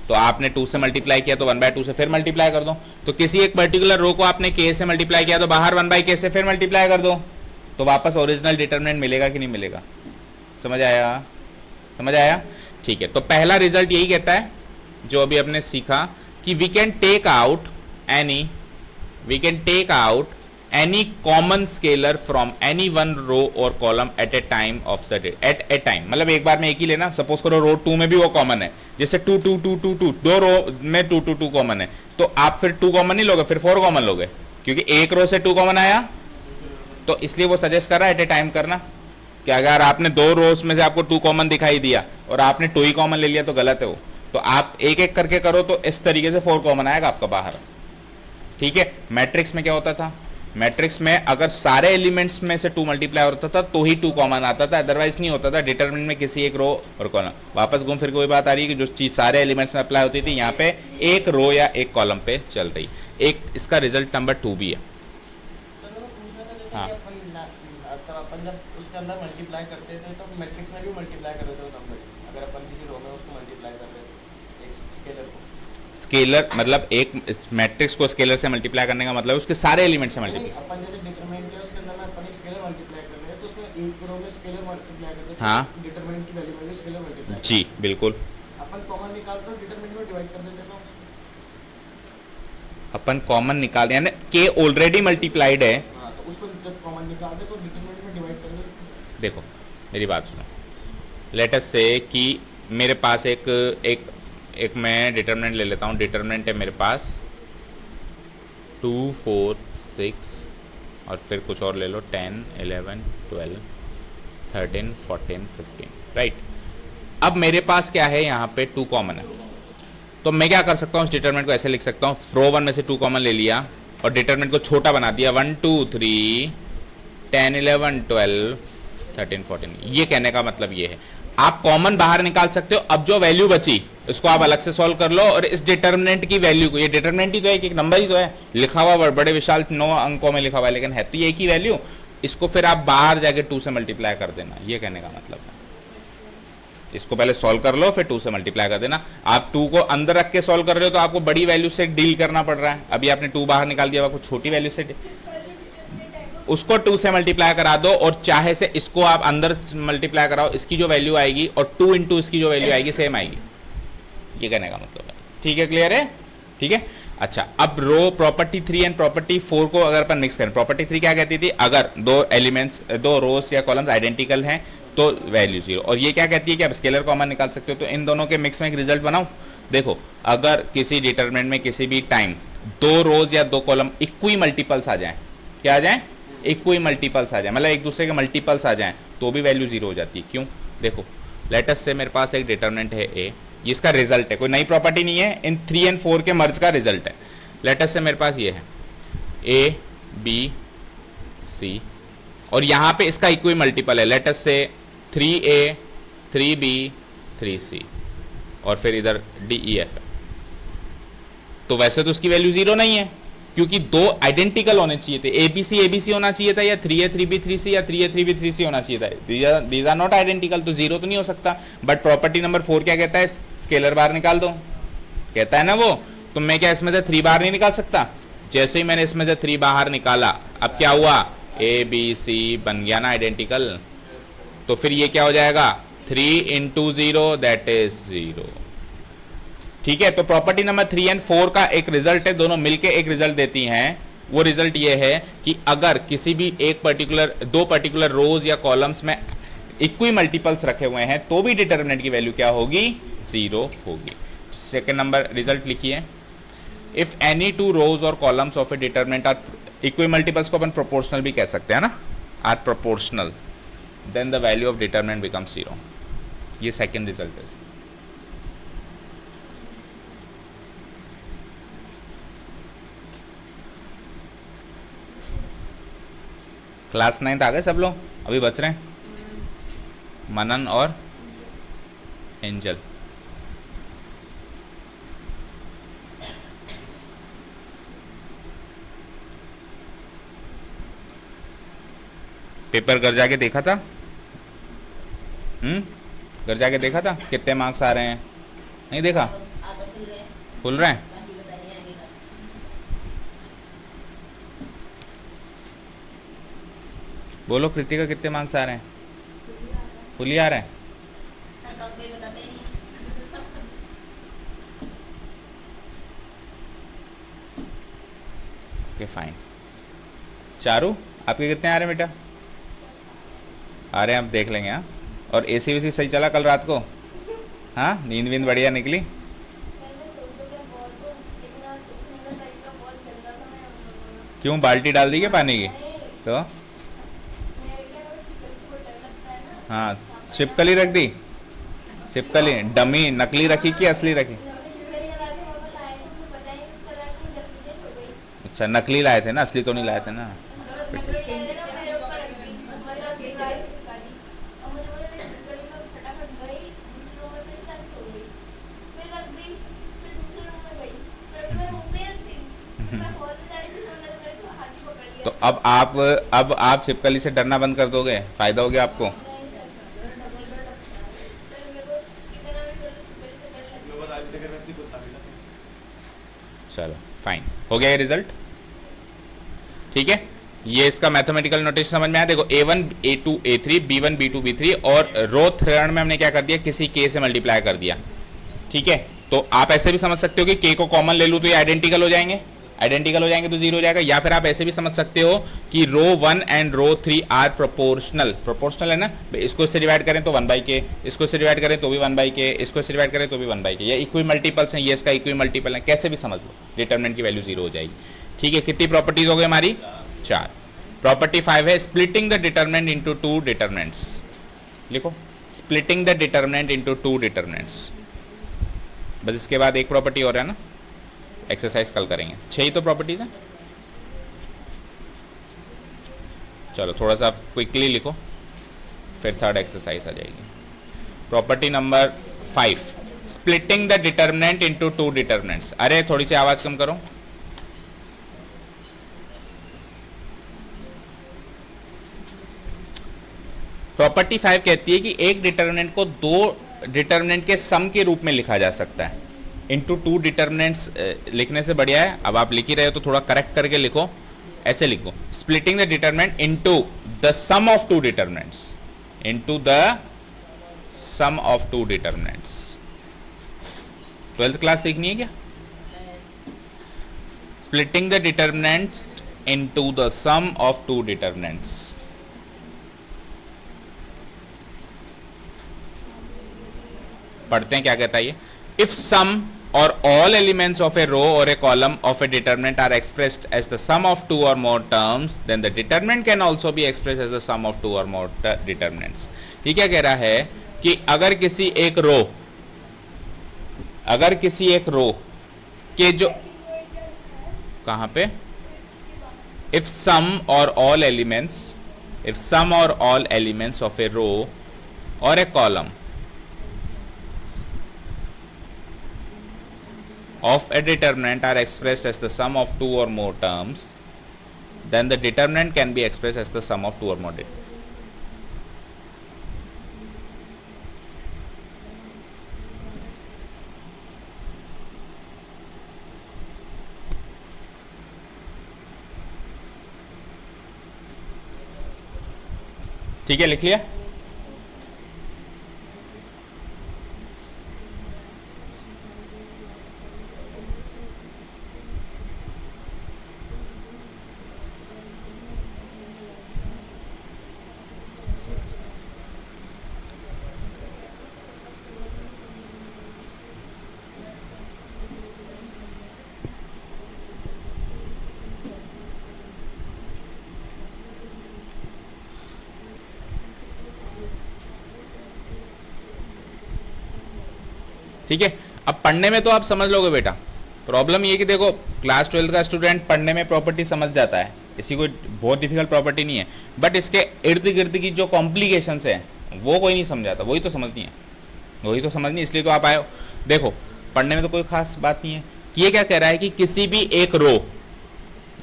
तो आपने 2 से मल्टीप्लाई किया तो 1/2 से फिर मल्टीप्लाई कर दो। तो किसी एक पर्टिकुलर रो को आपने k से मल्टीप्लाई किया तो बाहर 1/k से फिर मल्टीप्लाई कर दो, तो वापस ओरिजिनल डिटरमिनेंट मिलेगा कि नहीं मिलेगा? समझ आया? समझ आया? ठीक है, तो पहला रिजल्ट यही कहता है जो अभी हमने सीखा कि we can take out any common scalar from any one row और column at a time of the day. At a time मतलब एक बार में एक ही लेना। सपोज करो रो 2 में भी वो कॉमन है, जैसे 2 2 2 2 2, दो रो में 2 2 2 कॉमन है, तो आप फिर 2 कॉमन नहीं लोगे, फिर 4 कॉमन लोगे, क्योंकि एक रो से 2 कॉमन आया। तो इसलिए वो सजेस्ट कर रहा है एट ए टाइम करना, कि अगर आपने 2 रोज में से आपको 2 कॉमन दिखाई दिया और आपने 2 ही कॉमन ले लिया तो गलत है वो। तो आप एक एक करके करो तो इस तरीके से 4 कॉमन आएगा आपका बाहर। ठीक है, मैट्रिक्स में क्या होता था? मैट्रिक्स में अगर सारे एलिमेंट्स में से 2 मल्टीप्लाई होता था तो ही 2 कॉमन आता था, अदरवाइज नहीं होता था। डिटरमिनेंट में किसी एक रो और कॉलम, वापस घूम फिर कोई बात आ रही है कि जो चीज सारे एलिमेंट्स में अप्लाई होती थी यहाँ पे एक रो या एक कॉलम पे चल रही। एक इसका रिजल्ट नंबर 2 भी है। हाँ, अपन जब उसके अंदर मल्टीप्लाई करते थे तो मैट्रिक्स में भी मल्टीप्लाई कर देते थे नंबर। अगर अपन किसी रो में उसको मल्टीप्लाई कर रहे थे एक स्केलर को, स्केलर मतलब एक मैट्रिक्स को स्केलर से मल्टीप्लाई करने का मतलब उसके सारे एलिमेंट से मल्टीप्लाई। अपन जैसे डिटरमिनेंट है उसके अंदर में अपन एक स्केलर मल्टीप्लाई कर रहे हैं तो उसमें एक रो में स्केलर मल्टीप्लाई कर देते हैं। हाँ, डिटरमिनेंट की वैल्यू में भी स्केलर मल्टीप्लाई जी बिल्कुल। अपन कॉमन निकालते हो डिटरमिनेंट में डिवाइड कर देते हैं। अपन कॉमन निकाल यानी के ऑलरेडी मल्टीप्लाइड है। हाँ, तो उसको जब कॉमन निकालते तो डिटरमिनेंट में डिवाइड कर देते। देखो मेरी बात सुनो, लेट अस से कि मेरे पास एक मैं डिटरमिनेंट ले लेता हूँ। डिटरमिनेंट है मेरे पास 2 4 6 और फिर कुछ और ले लो 10 11 12 13 14 15, राइट। अब मेरे पास क्या है, यहाँ पे 2 कॉमन है, तो मैं क्या कर सकता हूँ, उस डिटरमिनेंट को ऐसे लिख सकता हूँ, रो 1 में से 2 कॉमन ले लिया और डिटरमिनेंट को छोटा बना दिया, 1 2 3 10 11 12 13 14। ये कहने का मतलब ये है आप कॉमन बाहर निकाल सकते हो। अब जो वैल्यू बची उसको आप अलग से सॉल्व कर लो और इस डिटरमिनेंट की वैल्यू को, ये डिटरमिनेंट ही तो है, एक नंबर ही तो है, लिखा हुआ बड़े विशाल 9 अंकों में लिखा हुआ है, लेकिन है तो ये एक ही वैल्यू। इसको फिर आप बाहर जाके 2 से मल्टीप्लाई कर देना, ये कहने का मतलब है। इसको पहले सॉल्व कर लो फिर 2 से मल्टीप्लाई कर देना। आप 2 को अंदर रख के सॉल्व कर रहे हो तो आपको बड़ी वैल्यू से डील करना पड़ रहा है। अभी आपने 2 बाहर निकाल दिया, आपको छोटी वैल्यू से उसको 2 से मल्टीप्लाई करा दो और चाहे से इसको आप अंदर मल्टीप्लाई कराओ, इसकी जो वैल्यू आएगी और 2 इंटू इसकी जो वैल्यू आएगी सेम आएगी, ये कहने का मतलब है। ठीक है, क्लियर है? ठीक है, अच्छा। अब रो प्रॉपर्टी 3 एंड प्रॉपर्टी 4 को अगर अपन मिक्स करें, प्रॉपर्टी 3 क्या कहती थी, अगर 2 एलिमेंट्स 2 रोज या कॉलम्स आइडेंटिकल हैं तो वैल्यू 0, और ये क्या कहती है कि आप स्केलर कॉमन निकाल सकते हो। तो इन दोनों के मिक्स में एक रिजल्ट बनाओ। देखो, अगर किसी डिटरमिनेंट में किसी भी टाइम 2 रोज या 2 कॉलम इक्वी मल्टीपल्स आ जाए, क्या आ जाए, इक्वी मल्टीपल्स आ जाए, मतलब एक दूसरे के मल्टीपल्स आ जाए, तो भी वैल्यू 0 हो जाती है। क्यों? देखो, लेट अस से मेरे पास एक डिटरमिनेंट है ए, ये इसका रिजल्ट है, कोई नई प्रॉपर्टी नहीं है, इन 3 एंड 4 के मर्ज का रिजल्ट है। लेट अस से मेरे पास ये है ए बी सी और यहां पे इसका इक्वी मल्टीपल है, लेट अस से 3a 3b 3c और फिर इधर d e f है। तो वैसे तो उसकी वैल्यू 0 नहीं है क्योंकि 2 आइडेंटिकल होने चाहिए थे, abc होना चाहिए था, या 3a 3b 3c या 3a 3b 3c होना चाहिए था। दीज आर नॉट आइडेंटिकल, तो 0 तो नहीं हो सकता। बट प्रॉपर्टी नंबर 4 क्या कहता है, स्केलर बाहर निकाल दो, कहता है ना वो। तो मैं क्या इसमें से 3 बाहर नहीं निकाल सकता? जैसे ही मैंने इसमें से 3 बाहर निकाला, अब क्या हुआ, a b c बन गया ना आइडेंटिकल। तो फिर ये क्या हो जाएगा, 3 इंटू 0 दैट इज 0। ठीक है, तो प्रॉपर्टी नंबर 3 एंड 4 का एक रिजल्ट है, दोनों मिलके एक रिजल्ट देती हैं। वो रिजल्ट ये है कि अगर किसी भी एक पर्टिकुलर 2 पर्टिकुलर रोज या कॉलम्स में इक्वी मल्टीपल्स रखे हुए हैं तो भी डिटरमिनेंट की वैल्यू क्या होगी, 0 होगी। सेकेंड नंबर रिजल्ट लिखिए, इफ एनी 2 रोज और columns of a determinant are equimultiples को अपन प्रोपोर्शनल भी कह सकते हैं ना, are proportional, then the value of determinant becomes 0। ये सेकेंड रिजल्ट है। क्लास 9 आ गए सब लोग? अभी बच रहे हैं मनन और एंजल। पेपर घर जाके देखा था? घर जाके देखा था कितने मार्क्स आ रहे हैं? नहीं देखा? खुल रहे हैं? बोलो कृतिका, कितने मार्क्स आ रहे हैं? फुल ही आ रहे हैं? Okay fine. चारू आपके कितने आ रहे हैं बेटा? आ रहे हैं, आप देख लेंगे। हाँ, और एसी वेसी सही चला कल रात को? हाँ, नींद वींद बढ़िया निकली? क्यों, बाल्टी डाल दी क्या पानी की? तो हाँ, छिपकली रख दी? छिपकली डमी नकली रखी कि असली रखी? अच्छा, नकली लाए थे ना, असली तो नहीं लाए थे ना। तो अब आप छिपकली से डरना बंद कर दोगे, फायदा हो गया आपको। चलो फाइन, हो गया ये रिजल्ट। ठीक है, ये इसका मैथमेटिकल नोटेशन समझ में आया। देखो A1 A2 A3 B1 B2 B3 और रो थ्योरम में हमने क्या कर दिया, किसी k से मल्टीप्लाई कर दिया। ठीक है, तो आप ऐसे भी समझ सकते हो कि k को कॉमन ले लूं तो ये आइडेंटिकल हो जाएंगे, आइडेंटिकल हो जाएंगे तो 0 हो जाएगा। या फिर आप ऐसे भी समझ सकते हो कि row 1 and row 3 are proportional, proportional है ना, इसको इससे डिवाइड करें तो 1/k, इसको इससे डिवाइड करें तो भी 1/k, इसको इससे डिवाइड करें तो भी 1/k, ये इक्वी मल्टीपल्स हैं, ये इसका इक्वी मल्टीपल है, कैसे भी समझ लो, डिटरमिनेंट की वैल्यू 0 हो जाएगी। ठीक है, कितनी प्रॉपर्टीज हो गई हमारी? 4। प्रॉपर्टी 5 है splitting the determinant into 2 determinants. लिखो, splitting the determinant into 2 determinants. बस इसके बाद एक प्रॉपर्टी और है ना, एक्सरसाइज कल करेंगे। 6 ही तो प्रॉपर्टीज हैं। चलो थोड़ा सा क्विकली लिखो, फिर थर्ड एक्सरसाइज आ जाएगी। Property number 5, splitting the determinant into 2 determinants. अरे थोड़ी सी आवाज कम करो। प्रॉपर्टी 5 कहती है कि एक डिटरमिनेंट को 2 डिटरमिनेंट के सम के रूप में लिखा जा सकता है। इनटू 2 डिटरमिनेंट्स लिखने से बढ़िया है, अब आप लिख ही रहे हो तो थोड़ा करेक्ट करके लिखो, ऐसे लिखो, splitting the determinant into the sum of 2 determinants, into the sum of 2 determinants. 12th class सीखनी है क्या? Splitting the determinants into the sum of 2 determinants. पढ़ते हैं क्या कहता है ये। If some or all elements of a row or a column of a determinant are expressed as the sum of 2 or more terms, then the determinant can also be expressed as the sum of 2 or more determinants। ये क्या कह रहा है कि अगर किसी एक रो के जो कहां पे, if sum or all elements of a row or a column of a determinant are expressed as the sum of 2 or more terms, then the determinant can be expressed as the sum of 2 or more determinants। ठीक है, लिख लिया? ठीक है, अब पढ़ने में तो आप समझ लोगे बेटा। प्रॉब्लम ये कि देखो क्लास 12 का स्टूडेंट पढ़ने में प्रॉपर्टी समझ जाता है, इसी कोई बहुत डिफिकल्ट प्रॉपर्टी नहीं है, बट इसके इर्द गिर्द की जो कॉम्प्लिकेशंस है वो कोई नहीं समझाता, वही तो समझनी है, इसलिए तो आप आए हो। देखो पढ़ने में तो कोई खास बात नहीं है कि ये क्या कह रहा है कि किसी भी एक रो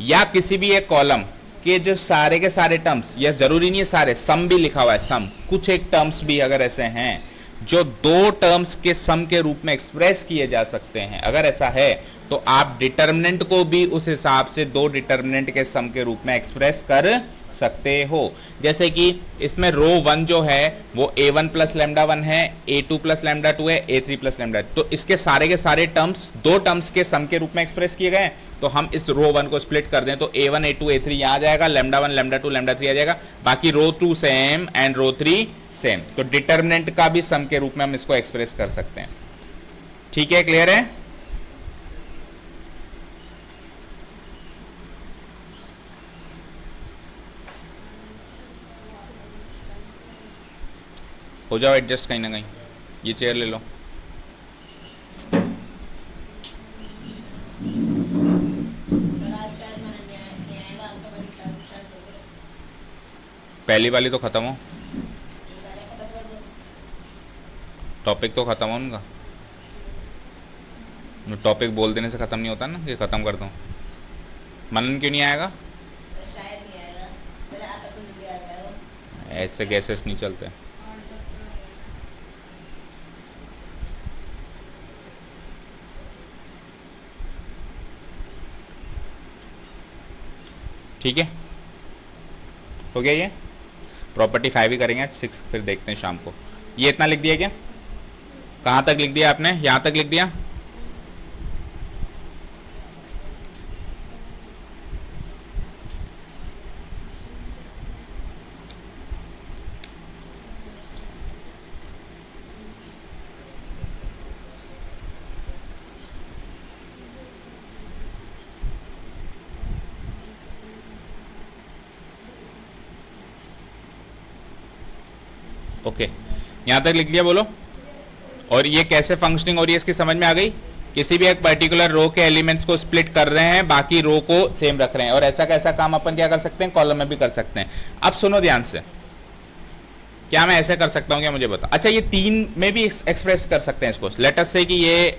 या किसी भी एक कॉलम के जो सारे के सारे टर्म्स, यह जरूरी नहीं है सारे, सम भी लिखा हुआ है, सम, कुछ एक टर्म्स भी अगर ऐसे हैं जो दो टर्म्स के सम के रूप में एक्सप्रेस किए जा सकते हैं, अगर ऐसा है तो आप डिटर्मिनेंट को भी उस हिसाब से दो डिटर्मिनेंट के सम के रूप में एक्सप्रेस कर सकते हो। जैसे कि इसमें रो 1 जो है वो a1 प्लस लैम्डा 1 है, a2 प्लस लैम्डा 2 है, a3 प्लस लैम्डा, तो इसके सारे के सारे टर्म्स दो टर्म्स के सम के रूप में एक्सप्रेस किए गए। तो हम इस रो 1 को स्प्लिट कर दें तो a1 a2 a3 यहां आ जाएगा, लैम्डा 1 लैम्डा 2 लैम्डा 3 आ जाएगा, बाकी रो 2 सेम एंड रो 3 सेम। तो डिटर्मिनेंट का भी सम के रूप में हम इसको एक्सप्रेस कर सकते हैं। ठीक है, क्लियर है? हो जाओ एडजस्ट कहीं ना कहीं, ये चेयर ले लो। पहली वाली तो खत्म हो, टॉपिक तो खत्म हो उनका। टॉपिक बोल देने से खत्म नहीं होता ना कि खत्म कर दो। मनन क्यों नहीं आएगा? ऐसे गैसेस नहीं चलते। ठीक है, हो गया ये। प्रॉपर्टी 5 ही करेंगे, 6 फिर देखते हैं शाम को। ये इतना लिख दिया क्या? कहाँ तक लिख दिया आपने? यहाँ तक लिख दिया? ओके, यहां तक लिख दिया, बोलो। और ये कैसे फंक्शनिंग हो रही है इसकी समझ में आ गई? किसी भी एक पर्टिकुलर रो के एलिमेंट्स को स्प्लिट कर रहे हैं, बाकी रो को सेम रख रहे हैं, और ऐसा कैसा काम अपन क्या कर सकते हैं? कॉलम में भी कर सकते हैं। अब सुनो ध्यान से, क्या मैं ऐसे कर सकता हूं क्या? मुझे बता। अच्छा, ये 3 में भी एक्सप्रेस कर सकते हैं इसको। लेटस से कि ये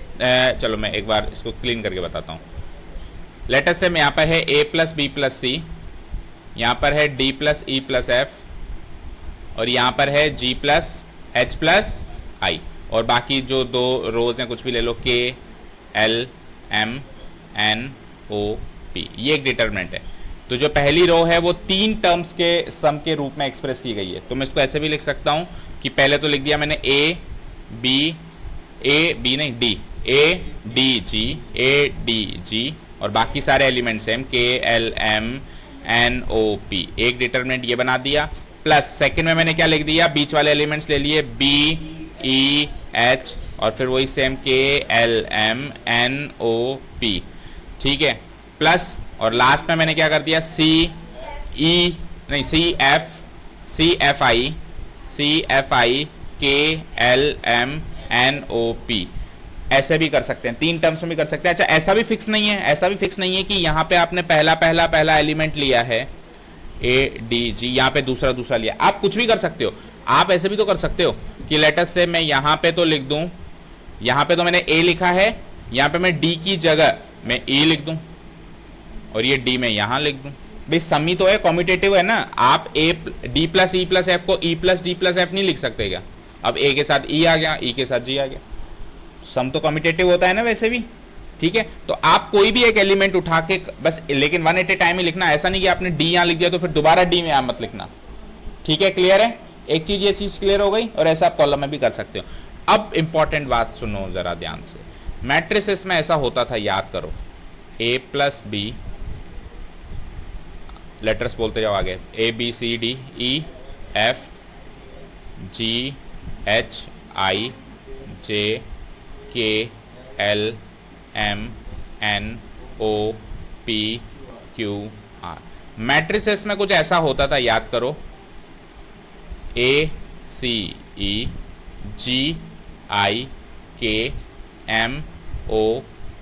चलो मैं एक बार इसको क्लीन करके बताता हूं। लेटस से यहाँ पर है a प्लस बी प्लस सी, यहाँ पर है d plus E plus F, और यहाँ पर है g प्लस एच प्लस आई, और बाकी जो दो रोज हैं कुछ भी ले लो, k l m n o p, ये एक डिटर्मिनेंट है। तो जो पहली रो है वो 3 टर्म्स के सम के रूप में एक्सप्रेस की गई है। तो मैं इसको ऐसे भी लिख सकता हूं कि पहले तो लिख दिया मैंने a b नहीं d, a d g, और बाकी सारे element same k l m n o p, एक डिटर्मिनेंट ये बना दिया। प्लस सेकंड में मैंने क्या लिख दिया? बीच वाले एलिमेंट्स ले लिए, b e h, और फिर वही same k l m n o p, ठीक है। प्लस और लास्ट में मैंने क्या कर दिया? c f i k l m n o p, ऐसे भी कर सकते हैं, 3 टर्म्स में भी कर सकते हैं। अच्छा, ऐसा भी फिक्स नहीं है कि यहाँ पे आपने पहला एलिमेंट लिया है a d g, यहाँ पे दूसरा लिया। आप कुछ भी कर सकते हो। आप ऐसे भी तो कर सकते हो कि लेटस से मैं यहाँ पे तो लिख दूं, यहाँ पे तो मैंने a लिखा है, यहाँ पे मैं d की जगह मैं e लिख दूं, और ये d में यहाँ लिख दूं। भाई समी तो है, कॉम्यूटेटिव है ना। आप a d plus E plus F को e plus D plus F नहीं लिख सकते क्या? अब a के साथ e आ गया, e के साथ g आ गया, सम तो कम्यूटेटिव होता है ना वैसे भी, ठीक है। तो आप कोई भी एक एलिमेंट उठा के बस, लेकिन 1 एट ए टाइम ही लिखना, ऐसा नहीं कि आपने डी यहां लिख दिया तो फिर दोबारा डी में मत लिखना, ठीक है। क्लियर है? एक चीज, ये चीज क्लियर हो गई। और ऐसा आप कॉलम में भी कर सकते हो। अब इंपॉर्टेंट बात सुनो जरा ध्यान से, मैट्रिसेस में ऐसा होता था, याद करो, a प्लस बी, लेटर्स बोलते जाओ आगे, a b c d e f g h i j k l m n o p q r। Matrices में कुछ ऐसा होता था, याद करो, a c e g i k m o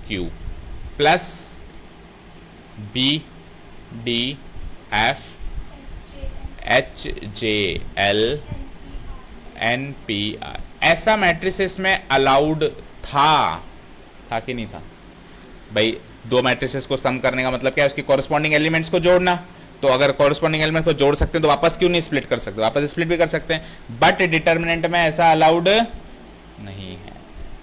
q plus b d f h j l n p r। ऐसा matrices में allowed था कि नहीं था? भाई दो मैट्रिसेस को सम करने का मतलब क्या है? उसकी कॉरेस्पॉन्डिंग एलिमेंट्स को जोड़ना। तो अगर कॉरेस्पॉन्डिंग एलिमेंट को जोड़ सकते हैं तो वापस क्यों नहीं स्प्लिट कर सकते? वापस स्प्लिट भी कर सकते हैं, बट डिटर्मिनेंट में ऐसा अलाउड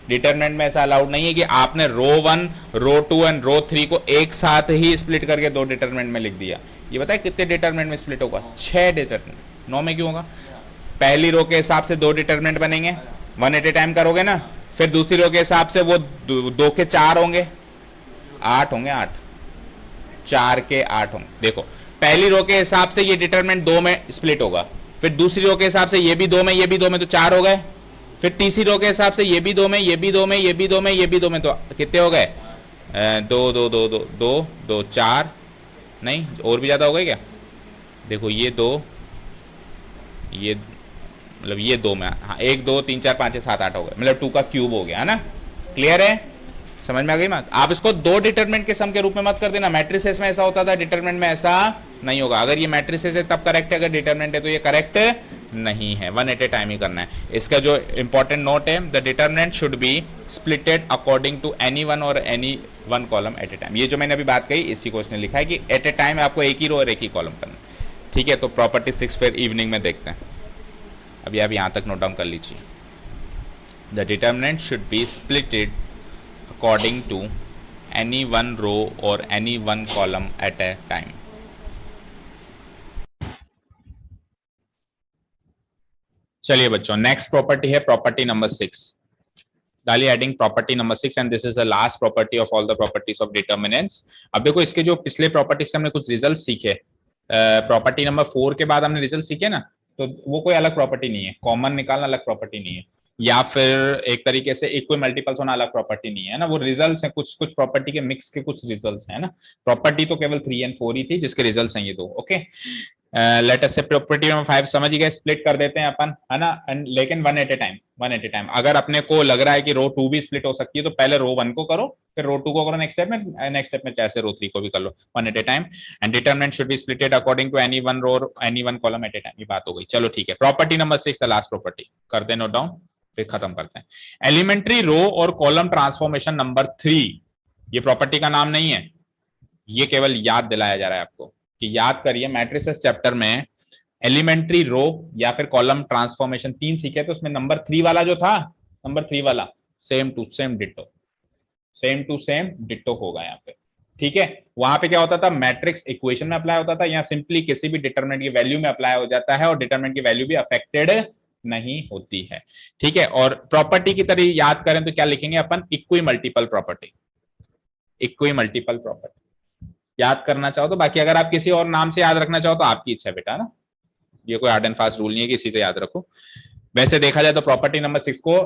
डिटरमिनेंट में ऐसा अलाउड नहीं है कि आपने रो 1, रो 2 एंड रो 3 को एक साथ ही स्प्लिट करके दो डिटरमिनेंट में लिख दिया। ये बताए कितने डिटरमिनेंट में स्प्लिट होगा? 6 डिटरमिनेंट। 9 में क्यों होगा? पहली रो के हिसाब से दो डिटरमिनेंट बनेंगे, 1 एट ए टाइम करोगे ना। फिर दूसरी रो के हिसाब से वो दो के 4 होंगे, 8 होंगे, 8, 4 के 8 होंगे। देखो पहली रो के हिसाब से ये डिटरमिनेंट 2 में स्प्लिट होगा, फिर दूसरी रो के हिसाब से ये भी 2 में, ये भी 2 में, तो 4 हो गए। फिर तीसरी रो के हिसाब से ये भी 2 में, ये भी 2 में, ये भी 2 में, ये भी 2 में, तो कितने हो गए? 2 4, नहीं और भी ज्यादा हो गए क्या? देखो ये 2, ये मतलब ये 2 में, हाँ 1 2 3 4 5 6 7 8 हो गए, मतलब 2 का क्यूब हो गया, है ना? क्लियर है? समझ में आ गई बात? आप इसको दो डिटरमिनेंट के सम के रूप में मत कर देना। मैट्रिसेस में ऐसा होता था, डिटरमिनेंट में ऐसा नहीं होगा। अगर ये मैट्रिसेस है तब करेक्ट है, अगर डिटरमिनेंट है तो ये करेक्ट नहीं है। 1 एट ए टाइम ही करना है। इसका जो इंपॉर्टेंट नोट है, the determinant should be splitted according to any one और any one column at a time. ये जो मैंने अभी बात कही इसी को इसने लिखा है कि एट ए टाइम आपको एक ही रो और एक ही कॉलम करना है। ठीक है, तो प्रॉपर्टी 6 फिर इवनिंग में देखते हैं। अभी आप यहां तक नोट डाउन कर लीजिए। The determinant should be splitted according to any one row or any one column at a time. चलिए बच्चों, नेक्स्ट प्रॉपर्टी है प्रॉपर्टी नंबर 6। डालिए adding property number 6 and this is the last property of all the properties of determinants. अब देखो इसके जो पिछले properties के हमने कुछ रिजल्ट सीखे, प्रॉपर्टी नंबर 4 के बाद हमने रिजल्ट सीखे ना, तो वो कोई अलग प्रॉपर्टी नहीं है। कॉमन निकालना अलग प्रॉपर्टी नहीं है, या फिर एक तरीके से इक्वल मल्टीपल्स होना अलग प्रॉपर्टी नहीं है ना। वो रिजल्ट्स हैं, कुछ कुछ प्रॉपर्टी के मिक्स के कुछ रिजल्ट्स हैं ना। प्रॉपर्टी तो केवल 3 एंड 4 ही थी, जिसके रिजल्ट्स हैं ये दो। ओके, लेट अस से प्रॉपर्टी नंबर 5 समझ गए, स्प्लिट कर देते हैं अपन, है ना। लेकिन 1 at a time, 1 at a time. अगर अपने को लग रहा है कि रो 2 भी स्प्लिट हो सकती है, तो पहले रो 1 को करो, फिर रो 2 को करो नेक्स्ट स्टेप में, नेक्स्ट स्टेप में जैसे रो 3 को भी कर लो। 1 at a time and determinant should be splitted according to any one row और any one column at a time. ये बात हो गई। चलो ठीक है, property number 6 the last property करते हैं नोट डाउन, फिर खत्म करते हैं। एलिमेंट्री रो और कॉलम ट्रांसफॉर्मेशन नंबर 3, ये प्रॉपर्टी का नाम नहीं है, ये केवल याद दिलाया जा रहा है आपको कि याद करिए। मैट्रिसेस चैप्टर में एलिमेंट्री रो या फिर कॉलम ट्रांसफॉर्मेशन 3 सीखे, तो उसमें नंबर 3 वाला जो था, नंबर 3 वाला same to same ditto, same to same ditto होगा यहाँ पे। ठीक है, वहां पे क्या होता था, मैट्रिक्स इक्वेशन में अप्लाई होता था, यहाँ सिंपली किसी भी डिटरमिनेंट की वैल्यू में अप्लाई हो जाता है और डिटरमिनेंट की वैल्यू भी अफेक्टेड नहीं होती है। ठीक है, और प्रॉपर्टी की तरह याद करें तो क्या लिखेंगे अपन? Equimultiple property, equimultiple property याद करना चाहो तो। बाकी अगर आप किसी और नाम से याद रखना चाहो तो आपकी इच्छा है बेटा ना, ये कोई हार्ड एंड फास्ट रूल नहीं है कि इसी से याद रखो। वैसे देखा जाए तो प्रॉपर्टी नंबर 6 को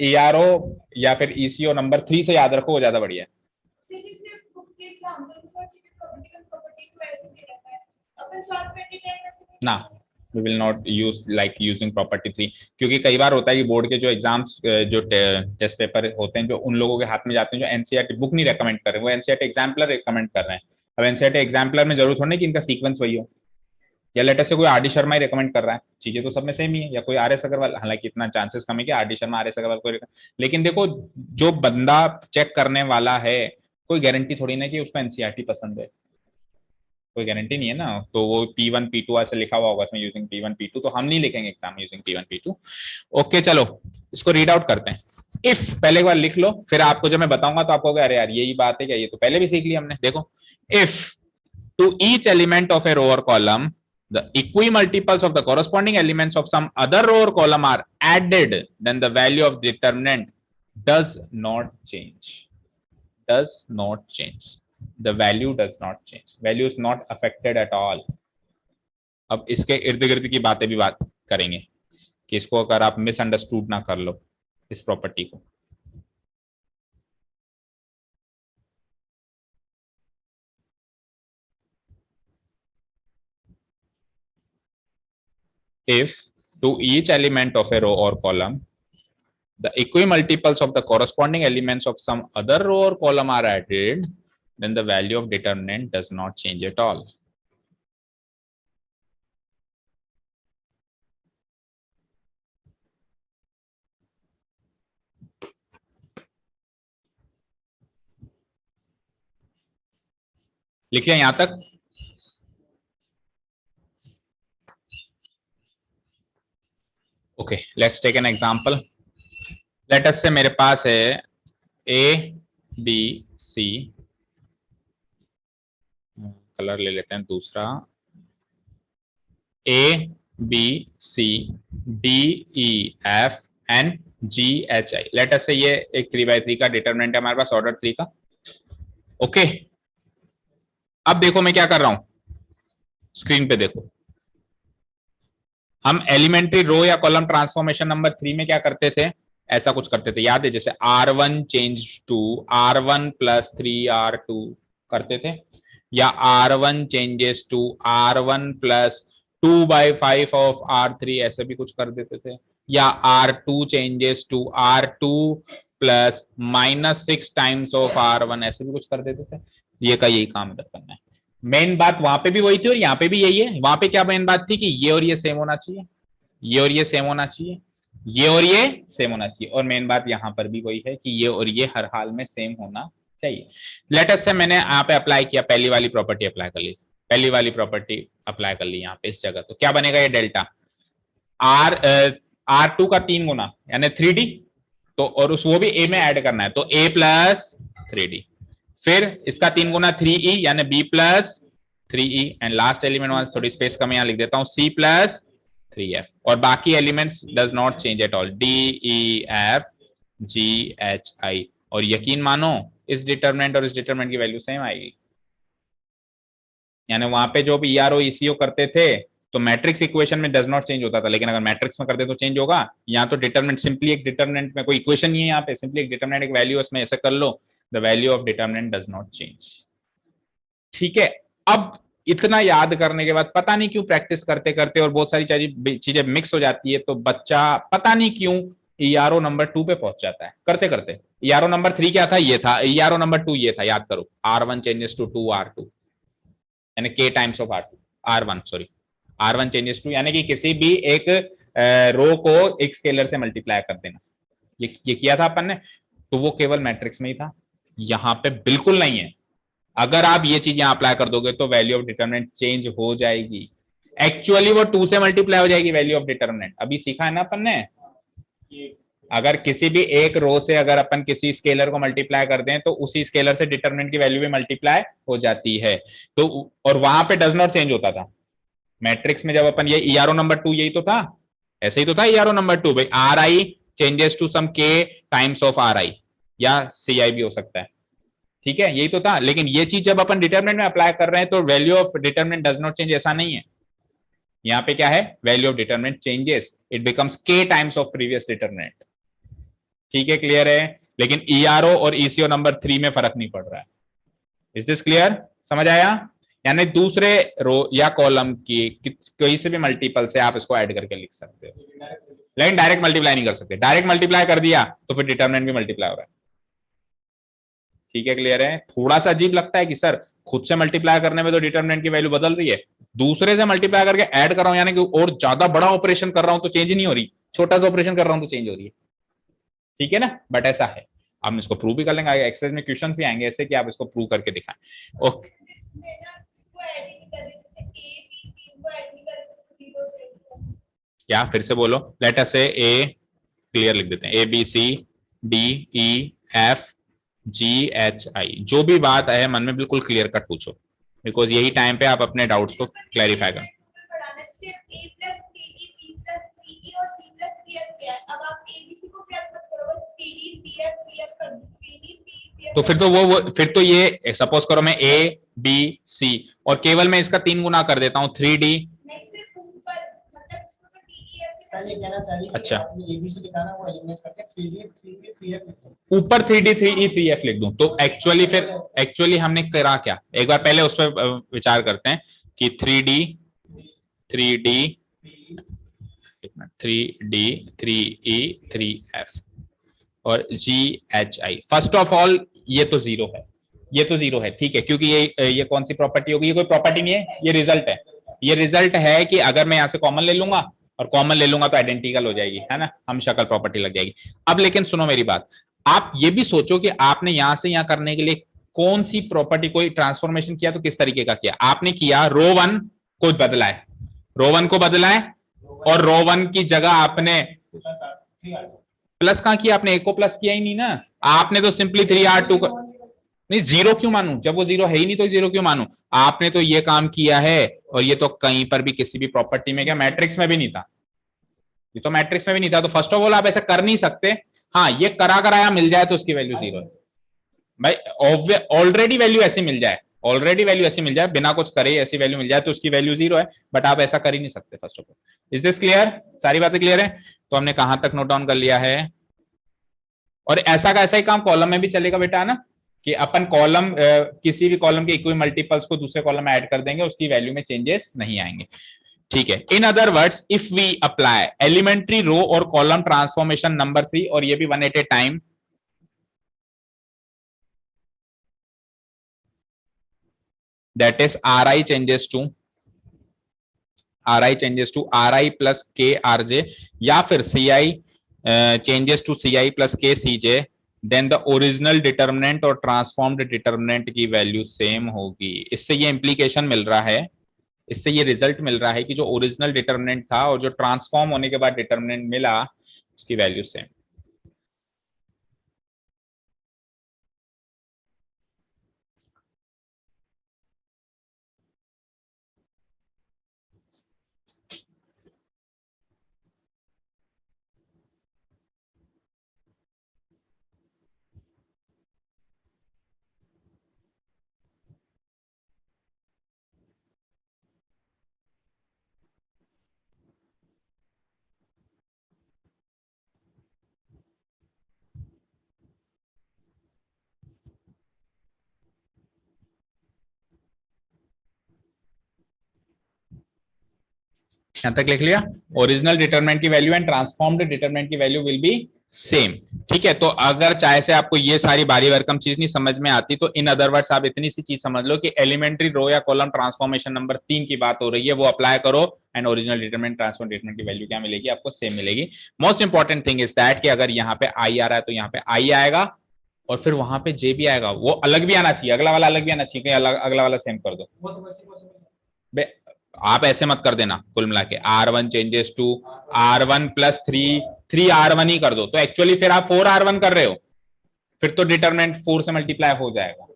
ईआरओ या फिर ईसीओ नंबर 3 से याद रखो, वो ज्यादा बढ़िया है। ना, we will not use like using property 3, क्योंकि कई बार होता है कि बोर्ड के जो एग्जाम्स, जो टेस्ट पेपर होते हैं, जो उन लोगों के हाथ में जाते हैं जो एनसीईआरटी बुक नहीं रेकमेंड कर रहे हैं, वो एनसीईआरटी एग्जाम्पलर रिकमेंड कर रहे हैं। अब एनसीईआरटी एग्जाम्पलर में जरूरत होने कि इनका सीक्वेंस वही हो, या लेटर से कोई are D Sharma he recommend कर रहा है, चीजें तो सब में सेम ही है, या कोई आर एस अग्रवाल, हालांकि इतना चांसेस कम है कि R D Sharma R S Agarwal को। लेकिन देखो, जो बंदा चेक करने वाला है, कोई गारंटी थोड़ी ना कि उसको एनसीईआरटी पसंद है, कोई गारंटी नहीं है ना। तो वो P1 P2 ऐसे लिखा हुआ होगा इसमें, यूजिंग P1 P2, तो हम नहीं लिखेंगे exam using P1 P2। Okay चलो इसको रीड आउट करते हैं। इफ पहले एक बार लिख लो, फिर आपको जब मैं बताऊंगा तो आपको अरे यार यही बात है क्या, ये तो पहले भी सीख लिया हमने। देखो, if to each element of a row और column the equimultiples of the corresponding elements of some other row or column are added, then the value of determinant does not change, does not change, the value does not change, value is not affected at all। अब इसके इर्द गिर्द की बातें भी बात करेंगे कि इसको अगर आप मिसअंडरस्टूड ना कर लो इस प्रॉपर्टी को। If to each element of a row or column the equimultiples of the corresponding elements of some other row or column are added, then the value of determinant does not change at all। लिखिए यहां तक। Okay, let's take an example। Late us से मेरे पास है A B C, colour ले लेते हैं दूसरा, A B C D E F N G H I. Let us say ये एक 3/3 का डिटरमिनेंट है हमारे पास, ऑर्डर 3 का। ओके, अब देखो मैं क्या कर रहा हूं, स्क्रीन पे देखो। हम एलिमेंट्री रो या कॉलम ट्रांसफॉर्मेशन नंबर 3 में क्या करते थे, ऐसा कुछ करते थे, याद है? जैसे R1 change to R1 plus 3R2 करते थे, या R1 changes to R1 plus 2/5 of R3, ऐसे भी कुछ कर देते थे, या R2 changes to R2 plus -6 times of R1, ऐसे भी कुछ कर देते थे। ये का यही काम इधर करना है। मेन बात वहां पे भी वही थी और यहाँ पे भी यही है। वहां पे क्या मेन बात थी कि ये और ये सेम होना चाहिए, ये और ये सेम होना चाहिए, ये और ये सेम होना चाहिए, और मेन बात यहाँ पर भी वही है कि ये और ये हर हाल में सेम होना चाहिए। लेट अस से मैंने यहाँ पे अप्लाई किया, पहली वाली प्रॉपर्टी अप्लाई कर ली, पहली वाली प्रॉपर्टी अप्लाई कर ली यहाँ पे इस जगह, तो क्या बनेगा ये डेल्टा R2 का 3 गुना यानी 3D, तो और उस वो भी A में ऐड करना है, तो A प्लस 3D, फिर इसका 3 गुना 3E यानी B plus 3E, and last element वहां थोड़ी स्पेस कम यहां लिख देता हूं, C प्लस 3F, और बाकी elements does not change at all, D E F G H I, और यकीन मानो इस डिटरमिनेंट और इस डिटरमिनेंट की वैल्यू सेम आएगी। यानी वहां पे जो भी ERO ECO करते थे तो मैट्रिक्स इक्वेशन में डज नॉट चेंज होता था, लेकिन अगर मैट्रिक्स में कर दे तो चेंज होगा। यहाँ तो डिटरमिनेंट सिंपली एक डिटरमिनेंट में कोई इक्वेशन नहीं है, यहाँ पे सिंपली एक डिटरमिनेंट एक वैल्यू उसमें ऐसे कर लो, the value of determinant does not change. ठीक है, अब इतना याद करने के बाद पता नहीं क्यों प्रैक्टिस करते करते और बहुत सारी चीजें मिक्स हो जाती है, तो बच्चा पता नहीं क्यों ERO नंबर 2 पे पहुंच जाता है करते करते। ERO नंबर 3 क्या था, ये था, ERO नंबर 2 ये था, याद करो, R1 चेंजेस टू 2R2 यानी K times of R1 sorry, R1 changes to यानी कि किसी भी एक रो को एक स्केलर से मल्टीप्लाई कर देना, ये किया था अपन ने, तो वो केवल मैट्रिक्स में ही था, यहां पे बिल्कुल नहीं है। अगर आप ये चीज यहां अप्लाई कर दोगे तो वैल्यू ऑफ डिटरमिनेंट चेंज हो जाएगी, एक्चुअली वो 2 से मल्टीप्लाई हो जाएगी वैल्यू ऑफ डिटरमिनेंट, अभी सीखा है ना अपन ने। अगर किसी भी एक रो से अगर अपन किसी स्केलर को मल्टीप्लाई कर दें तो उसी स्केलर से डिटरमिनेंट की वैल्यू भी मल्टीप्लाई हो जाती है, तो और वहां पे डज नॉट चेंज होता था मैट्रिक्स में। जब अपन ये ERO नंबर 2 यही तो था, ऐसे ही तो था ERO नंबर 2 भाई, RI changes to some K times of RI या CI भी हो सकता है, ठीक है, यही तो था। लेकिन ये चीज जब अपन डिटरमिनेंट में अप्लाई कर रहे हैं तो value of determinant does not change, ऐसा नहीं है। यहाँ पे क्या है, value of determinant changes, it becomes K times of previous determinant. ठीक है, क्लियर है? लेकिन ERO और ECO नंबर 3 में फर्क नहीं पड़ रहा है। Is this clear? समझ आया? यानी दूसरे रो या कॉलम की कोई से भी मल्टीपल से आप इसको ऐड करके लिख सकते हो, लेकिन डायरेक्ट मल्टीप्लाई नहीं कर सकते। डायरेक्ट मल्टीप्लाई कर दिया तो फिर डिटरमिनेंट भी मल्टीप्लाई हो रहा है। ठीक है, क्लियर है? थोड़ा सा अजीब लगता है कि सर खुद से मल्टीप्लाई करने में तो डिटरमिनेंट की वैल्यू बदल रही है, दूसरे से मल्टीप्लाई करके ऐड कर रहा हूं यानी कि और ज्यादा बड़ा ऑपरेशन कर रहा हूं तो चेंज नहीं हो रही, छोटा सा ऑपरेशन कर रहा हूं तो चेंज हो रही है। ठीक है ना, बट ऐसा है। हम इसको प्रूव भी कर लेंगे, एक्सरसाइज में क्वेश्चंस भी आएंगे ऐसे कि आप इसको प्रूव करके दिखाएं। ओके, क्या फिर से बोलो, लेट अस से ए क्लियर लिख देते हैं, ABCDEFGHI, जो भी बात है मन में बिल्कुल क्लियर कट पूछो, बिकॉज यही टाइम पे आप अपने डाउट्स को क्लैरिफाई करें। तो फिर तो वो फिर तो ये सपोज करो मैं ABC और केवल मैं इसका 3 गुना कर देता हूँ 3D। सर ये कहना चाहिए कि अच्छा, ABC दिखाना वो एलिमिनेट करके 3D 3D 3F लिख दो, ऊपर 3D 3E 3F लिख दूं तो एक्चुअली हमने करा क्या, एक बार पहले उस पर विचार करते हैं कि 3D 3E 3F और GHI। फर्स्ट ऑफ ऑल ये तो जीरो है, ये तो जीरो है, ठीक है, क्योंकि ये कौन सी प्रॉपर्टी होगी, ये कोई प्रॉपर्टी नहीं है, ये रिजल्ट है। ये रिजल्ट है कि अगर मैं यहां से कॉमन ले लूंगा और कॉमन ले लूंगा तो आइडेंटिकल हो जाएगी, है ना, हम शक्ल प्रॉपर्टी लग जाएगी। अब लेकिन सुनो मेरी बात, आप ये भी सोचो कि आपने यहां से यहां करने के लिए कौन सी प्रॉपर्टी, कोई ट्रांसफॉर्मेशन किया तो किस तरीके का किया आपने, किया रो 1 को बदला है, रो 1 को बदला है और रो 1 की जगह आपने प्लस कहाँ किया आपने, एक को प्लस किया ही नहीं ना आपने, तो सिंपली 3R2 नहीं, जीरो क्यों मानू, जब वो जीरो है ही नहीं तो जीरो क्यों मानू, आपने तो ये काम किया है, और ये तो कहीं पर भी किसी भी प्रॉपर्टी में, क्या मैट्रिक्स में भी नहीं था, ये तो मैट्रिक्स में भी नहीं था, तो फर्स्ट ऑफ ऑल आप ऐसा कर नहीं सकते। हाँ, ये करा कराया मिल जाए तो उसकी वैल्यू जीरो है भाई, ऑलरेडी वैल्यू ऐसी मिल जाए, ऑलरेडी वैल्यू ऐसी मिल जाए बिना कुछ करे ऐसी वैल्यू मिल जाए तो उसकी वैल्यू जीरो है, बट आप ऐसा कर ही नहीं सकते first of all. Is this clear, सारी बातें क्लियर है, तो हमने कहां तक नोट डाउन कर लिया है, और ऐसा का ऐसा ही काम कॉलम में भी चलेगा बेटा, ना कि अपन कॉलम किसी भी कॉलम के इक्वल मल्टीपल्स को दूसरे कॉलम में ऐड कर देंगे, उसकी वैल्यू में चेंजेस नहीं आएंगे, ठीक है। In other words, if we apply elementary row और कॉलम ट्रांसफॉर्मेशन नंबर 3, और ये भी one at a time, that is ri changes to ri plus k rj, या फिर ci changes to ci plus k cj, then the original determinant और transformed determinant की value same होगी। इससे ये इंप्लीकेशन मिल रहा है, इससे ये रिजल्ट मिल रहा है कि जो ओरिजिनल डिटर्मिनेंट था और जो ट्रांसफॉर्म होने के बाद डिटर्मिनेंट मिला उसकी वैल्यू सेम। यहां तक लिख लिया, ओरिजिनल डिटरमिनेंट की वैल्यू एंड ट्रांसफॉर्म्ड डिटरमिनेंट की वैल्यू विल बी सेम, ठीक है। तो अगर चाहे से आपको ये सारी बारी भरकम चीज नहीं समझ में आती, तो इन अदर वर्ड्स आप इतनी सी चीज समझ लो कि एलिमेंट्री रो या कॉलम ट्रांसफॉर्मेशन नंबर 3 की बात हो रही है, वो अप्लाई करो and original determinant transform determinant की वैल्यू क्या मिलेगी, आपको सेम मिलेगी। Most important thing is that कि अगर यहाँ पे आई आ रहा है तो यहाँ पे आई आएगा, और फिर वहां पे जे भी आएगा, वो अलग भी आना चाहिए, अगला वाला अलग भी आना चाहिए, अगला वाला सेम कर दो। आप ऐसे मत कर देना, कुल मिला के R1 changes to R1 plus 3R1 ही कर दो, तो एक्चुअली फिर आप 4R1 कर रहे हो, फिर तो डिटरमिनेंट 4 से मल्टीप्लाई हो जाएगा,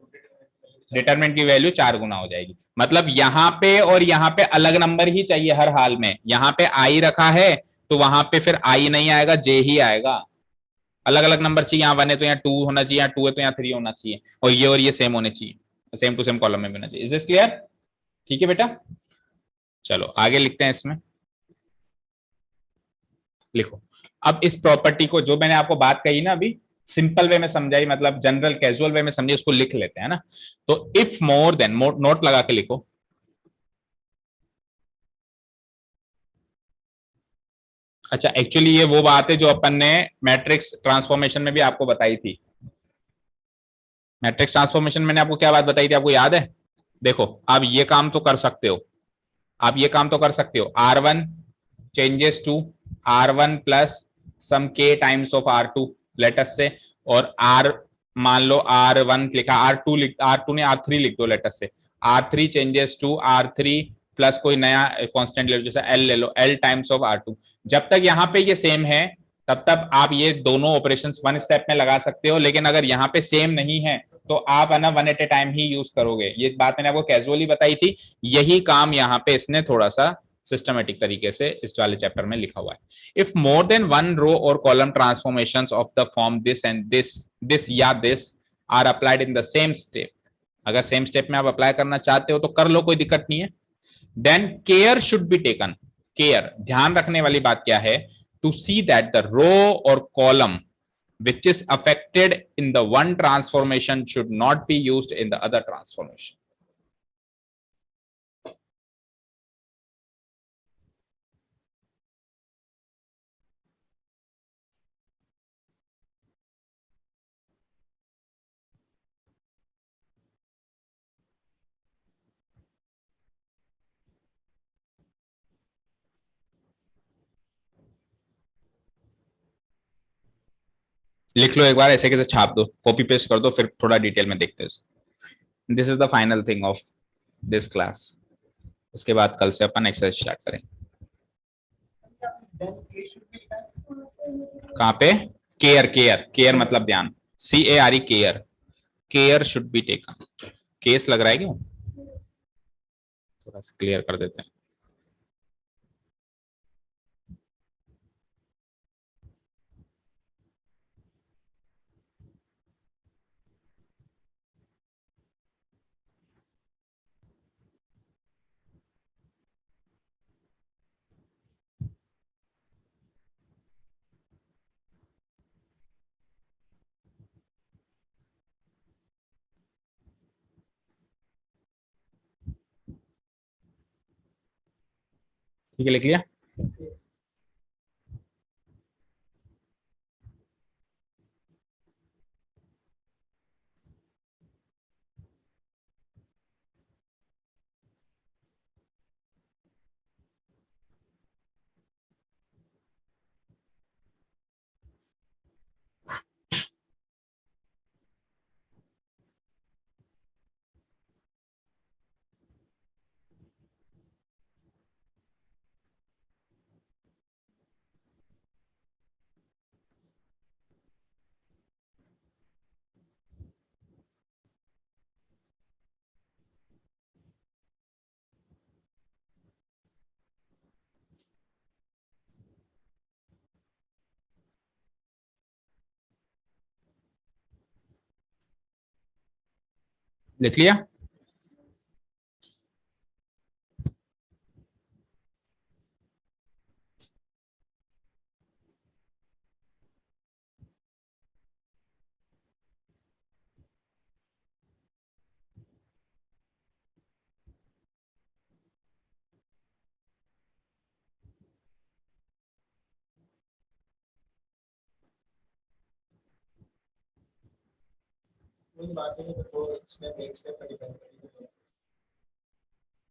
डिटरमिनेंट की वैल्यू 4 गुना हो जाएगी। मतलब यहां पे और यहां पे अलग नंबर ही चाहिए हर हाल में, यहां पे आई रखा है तो वहां पे फिर आई नहीं आएगा, जे ही आएगा, अलग अलग नंबर चाहिए, यहाँ 1 है तो यहाँ 2 होना चाहिए, यहाँ 2 है तो यहाँ 3 होना चाहिए, और ये सेम होने चाहिए, सेम टू सेम कॉलम में भी होना चाहिए। इज दिस क्लियर, ठीक है बेटा, चलो आगे लिखते हैं, इसमें लिखो। अब इस प्रॉपर्टी को जो मैंने आपको बात कही ना अभी, सिंपल वे में समझाई, मतलब जनरल कैजुअल वे में समझिए, उसको लिख लेते हैं ना। तो इफ मोर देन, नोट लगा के लिखो, अच्छा एक्चुअली ये वो बात है जो अपन ने मैट्रिक्स ट्रांसफॉर्मेशन में भी आपको बताई थी। मैट्रिक्स ट्रांसफॉर्मेशन मैंने आपको क्या बात बताई थी, आपको याद है? देखो आप ये काम तो कर सकते हो, आप ये काम तो कर सकते हो, R1 changes to R1 plus some k times of R2 let's say, और R मान लो R1 लिखा, R2 ने R3 लिख दो let's say, R3 changes to R3 plus कोई नया कांस्टेंट ले लो, जैसे L ले लो, L टाइम्स ऑफ R2। जब तक यहाँ पे ये सेम है तब तक आप ये दोनों ऑपरेशंस वन स्टेप में लगा सकते हो, लेकिन अगर यहाँ पे सेम नहीं है तो आप है ना वन एट ए टाइम ही यूज करोगे। ये बात मैंने आपको कैजुअली बताई थी, यही काम यहाँ पे इसने थोड़ा सा सिस्टमेटिक तरीके से इस वाले चैप्टर में लिखा हुआ है। If more than one row और column transformations of the form this and this या this are applied in the same step, अगर सेम स्टेप में आप अप्लाई करना चाहते हो तो कर लो, कोई दिक्कत नहीं है। Then care should be taken, care ध्यान रखने वाली बात क्या है, to see that the row और column which is affected in the one transformation should not be used in the other transformation. लिख लो एक बार, ऐसे कैसे छाप दो, कॉपी पेस्ट कर दो, फिर थोड़ा डिटेल में देखते हैं। This is the final thing of this class, उसके बाद कल से अपन एक्सरसाइज स्टार्ट करें। कहाँ पे केयर, केयर, केयर मतलब ध्यान, CARE, care, care should be taken. Case लग रहा है क्यों, थोड़ा सा क्लियर कर देते हैं। ठीक है, लिख लिया। लिख लिया।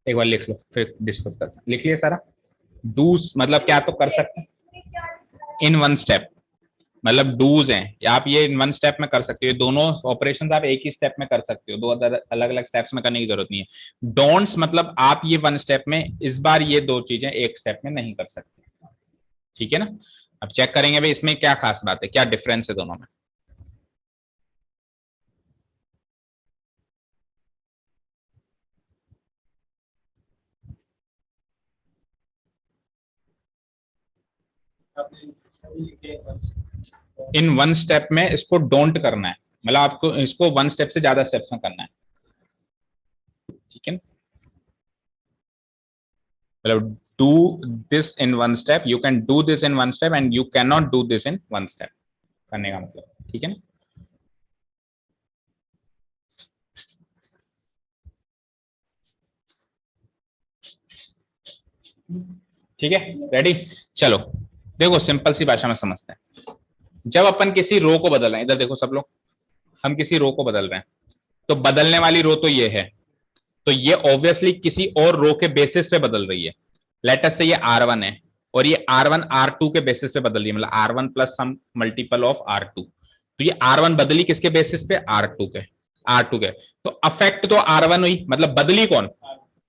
एक बार लिख लो फिर डिस्कस करते हैं। लिख लिया सारा। डूज मतलब क्या तो कर सकते हैं इन वन स्टेप, मतलब डूज हैं, या आप ये इन वन स्टेप में कर सकते हो। दोनों ऑपरेशन आप एक ही स्टेप में कर सकते हो, दो अलग अलग स्टेप्स में करने की जरूरत नहीं है। डोंट्स मतलब आप ये वन स्टेप में इस बार ये दो चीजें एक स्टेप में नहीं कर सकते। ठीक है ना। अब चेक करेंगे भाई इसमें क्या खास बात है, क्या डिफरेंस है दोनों में। इन वन स्टेप में इसको डोंट करना है, मतलब आपको इसको वन स्टेप से ज्यादा स्टेप्स में करना है। ठीक है, मतलब do this in one step, you can do this in one step and you can not do this in one step, करने का मतलब। ठीक है ना। ठीक है, रेडी। चलो देखो सिंपल सी भाषा में समझते हैं। जब अपन किसी रो को बदल रहे हैं, इधर देखो सब लोग, हम किसी रो को बदल रहे हैं, तो बदलने वाली रो तो ये है, तो ये ऑब्वियसली किसी और रो के बेसिस पे बदल रही है। लेटर से ये R1 है और ये R1 R2 के बेसिस पे बदल रही है, मतलब R1 plus some multiple of R2। तो ये R1 बदली किसके बेसिस पे, R2 के, R2 के। तो अफेक्ट तो R1 हुई, मतलब बदली कौन,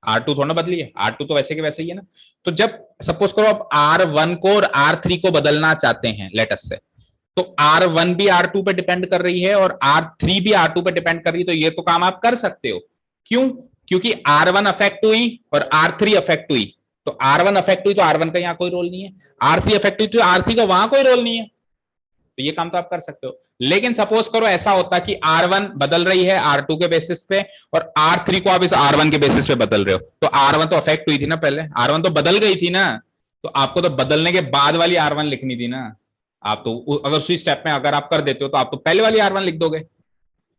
R2 थोड़ा बदली है, R2 तो वैसे के वैसे ही है ना। तो जब सपोज करो आप R1 को और R3 को बदलना चाहते हैं लेटस से, तो R1 भी R2 पे डिपेंड कर रही है और R3 भी R2 पे डिपेंड कर रही है, तो ये तो काम आप कर सकते हो। क्यों, क्योंकि R1 अफेक्ट हुई और R3 अफेक्ट हुई, तो R1 अफेक्ट हुई तो R1 का यहां कोई रोल नहीं है, R3 अफेक्ट हुई तो R3 का वहां कोई रोल नहीं है, तो ये काम तो आप कर सकते हो। लेकिन सपोज करो ऐसा होता कि R1 बदल रही है R2 के बेसिस पे और R3 को आप इस R1 के बेसिस पे बदल रहे हो, तो R1 तो अफेक्ट हुई थी ना पहले, R1 तो बदल गई थी ना, तो आपको तो बदलने के बाद वाली R1 लिखनी थी ना। आप तो अगर उसी स्टेप में अगर आप कर देते हो तो आप तो पहले वाली R1 लिख दोगे,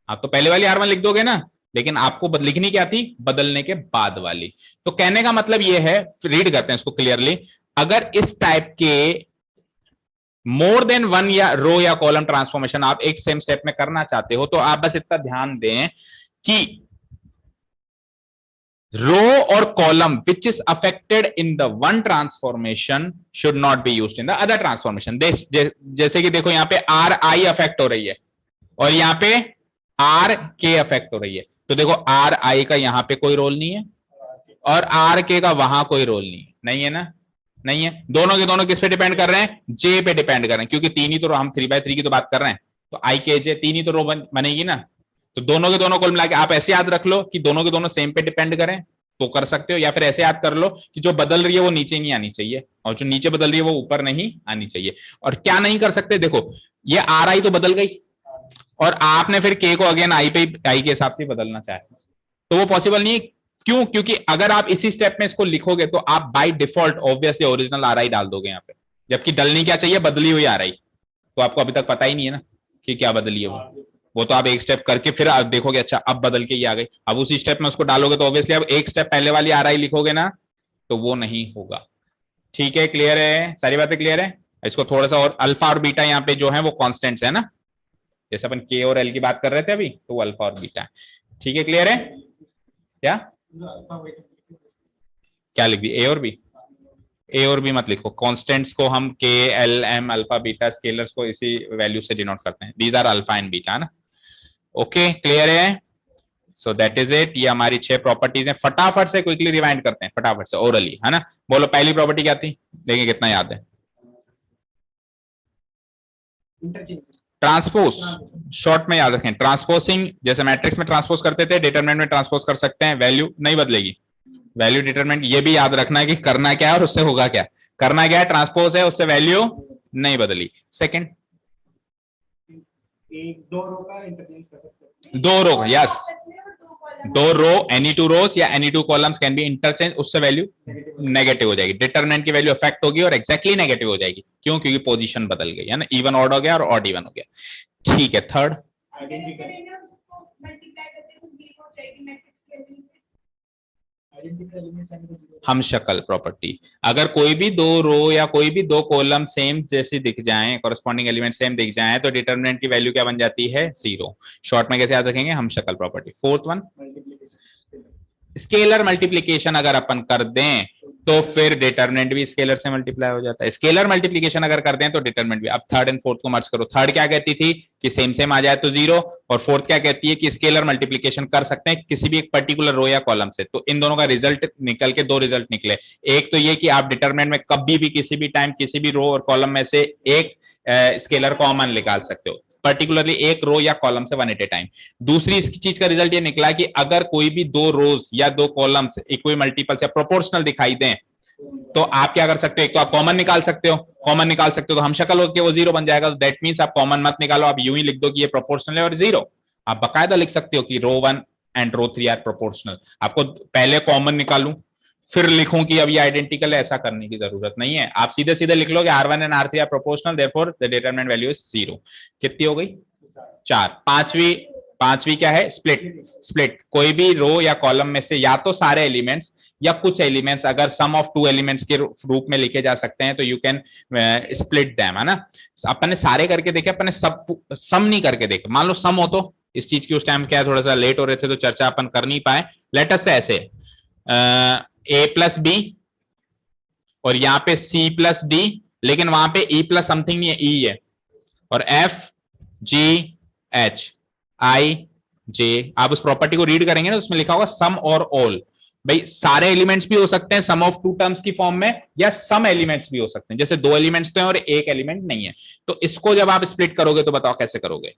आप तो पहले वाली R1 लिख दोगे ना, लेकिन आपको लिखनी क्या थी, बदलने के बाद वाली। तो कहने का मतलब ये है, रीड करते हैं इसको क्लियरली, अगर इस टाइप के मोर देन वन या रो या कॉलम ट्रांसफॉर्मेशन आप एक सेम स्टेप में करना चाहते हो, तो आप बस इतना ध्यान दें कि रो और column which is affected in the one transformation should not be used in the other transformation. जैसे कि देखो यहाँ पे आर आई अफेक्ट हो रही है और यहाँ पे आर के अफेक्ट हो रही है, तो देखो आर आई का यहाँ पे कोई रोल नहीं है और आर के का वहां कोई रोल नहीं है, नहीं है ना। नहीं है। दोनों के दोनों किस पे डिपेंड कर रहे हैं? जे पे डिपेंड कर रहे हैं, क्योंकि तीन ही तो हम 3x3 की तो बात कर रहे हैं, तो आई के जे तीन ही तो रो बनेगी ना। तो दोनों के दोनों कुल मिला के आप ऐसे याद रख लो कि दोनों के दोनों सेम पे डिपेंड करें तो कर सकते हो, या फिर ऐसे याद कर लो कि जो बदल रही है वो नीचे नहीं आनी चाहिए और जो नीचे बदल रही है वो ऊपर नहीं आनी चाहिए। और क्या नहीं कर सकते, देखो ये आर आई तो बदल गई और आपने फिर के को अगेन आई पे आई के हिसाब से बदलना चाहे तो वो पॉसिबल नहीं है। क्यों? क्योंकि अगर आप इसी स्टेप में इसको लिखोगे तो आप by default obviously original are आई डाल दोगे यहाँ पे, जबकि डलनी क्या चाहिए? बदली हुई आर आई। तो आपको अभी तक पता ही नहीं है ना कि क्या बदली है वो तो आप एक स्टेप करके फिर आप देखोगे अच्छा अब बदल के ही आ गई, अब उसी स्टेप में उसको डालोगे तो ऑब्वियसली अब एक स्टेप पहले वाली आर आई लिखोगे ना तो वो नहीं होगा। ठीक है, क्लियर है? सारी बातें क्लियर है? इसको थोड़ा सा और, अल्फा और बीटा यहाँ पे जो है वो कॉन्स्टेंट्स है ना, जैसे अपन के और एल की बात कर रहे थे अभी, तो वो अल्फा और बीटा है। ठीक है, क्लियर है? क्या क्या लिख दी? ए और बी? ए और बी मत लिखो, कॉन्स्टेंट्स को हम K L M alpha beta scalars को इसी वैल्यू से डिनोट करते हैं, these are alpha and beta ना। ओके, क्लियर है? सो दैट इज इट, ये हमारी 6 प्रॉपर्टीज हैं। फटाफट से क्विकली रिवाइंड करते हैं, फटाफट से ओरली, है ना। बोलो पहली प्रॉपर्टी क्या थी, देखिए कितना याद है। ट्रांसपोज, शॉर्ट में याद रखें, ट्रांसपोजिंग, जैसे मैट्रिक्स में ट्रांसपोज करते थे डिटरमिनेंट में ट्रांसपोज कर सकते हैं, वैल्यू नहीं बदलेगी। वैल्यू डिटरमिनेंट ये भी याद रखना है कि करना क्या है और उससे होगा क्या। करना क्या है? ट्रांसपोज है, उससे वैल्यू नहीं बदली। सेकंड, दो रो का इंटरचेंज कर सकते हैं। दो रो, यस, दो रो, एनी टू रोज या any two columns can be interchange, उससे वैल्यू नेगेटिव हो जाएगी, डिटरमिनेंट की वैल्यू अफेक्ट होगी और एक्जैक्टली नेगेटिव हो जाएगी। क्यों? क्योंकि पोजीशन बदल गई है ना, इवन ऑड हो गया और ऑड इवन हो गया। ठीक है, थर्ड, हम शक्ल प्रॉपर्टी, अगर कोई भी दो रो या कोई भी दो कॉलम सेम जैसी दिख जाएं, कॉरेस्पॉन्डिंग एलिमेंट सेम दिख जाएं, तो डिटरमिनेंट की वैल्यू क्या बन जाती है? जीरो। शॉर्ट में कैसे याद रखेंगे? हम शक्ल property. Fourth one, scalar multiplication अगर अपन कर दें तो फिर डिटरमिनेंट भी स्केलर से मल्टीप्लाई हो जाता है। स्केलर मल्टीप्लिकेशन अगर कर दें तो डिटरमिनेंट भी। अब थर्ड एंड फोर्थ को मर्ज करो। थर्ड क्या कहती थी कि सेम सेम आ जाए तो जीरो, और फोर्थ क्या कहती है कि स्केलर मल्टीप्लिकेशन कर सकते हैं किसी भी एक पर्टिकुलर रो या कॉलम से। तो इन दोनों का रिजल्ट निकल के दो रिजल्ट निकले, एक तो ये कि आप डिटरमिनेंट में कभी भी किसी भी टाइम किसी भी रो और कॉलम में से एक स्केलर कॉमन निकाल सकते हो, पर्टिकुलरली एक रो या कॉलम से वन एट ए टाइम। दूसरी इस चीज का रिजल्ट ये निकला कि अगर कोई भी दो रोज या दो कॉलम्स इक्वल मल्टीपल्स या प्रोपोर्शनल दिखाई दें तो आप क्या कर सकते हो? एक तो आप कॉमन निकाल सकते हो, कॉमन निकाल सकते हो तो हम शक्ल होकर वो जीरो बन जाएगा। दैट मींस आप कॉमन मत निकालो, आप यूं ही लिख दो कि ये प्रोपोर्शनल है और जीरो। आप बकायदा लिख सकते हो कि row 1 and row 3 are proportional. आपको पहले कॉमन निकालूं फिर लिखूं कि अब ये आइडेंटिकल है, ऐसा करने की जरूरत नहीं है। आप सीधे सीधे लिख लो कि R1 and R3 are proportional, therefore the determinant value is zero. कितनी हो गई? 4। पांचवी क्या है? स्प्लिट। स्प्लिट, कोई भी रो या कॉलम में से या तो सारे एलिमेंट्स या कुछ एलिमेंट्स अगर सम ऑफ टू एलिमेंट्स के रूप में लिखे जा सकते हैं तो यू कैन स्प्लिट देम, है ना। अपन ने सारे करके देखे, अपन ने सब सम नहीं करके देखे। मान लो सम हो तो इस चीज की उस टाइम क्या थोड़ा सा लेट हो रहे थे तो चर्चा अपन कर नहीं पाए। लेट अस से ऐसे ए प्लस बी और यहाँ पे सी प्लस डी, लेकिन वहां पे ई प्लस समथिंग नहीं है, ई है, और एफ जी एच आई जे। आप उस प्रॉपर्टी को रीड करेंगे ना, उसमें लिखा होगा सम और ऑल। भाई सारे एलिमेंट्स भी हो सकते हैं सम ऑफ टू टर्म्स की फॉर्म में, या सम एलिमेंट्स भी हो सकते हैं, जैसे दो एलिमेंट्स तो हैं और एक एलिमेंट नहीं है। तो इसको जब आप स्प्लिट करोगे तो बताओ कैसे करोगे?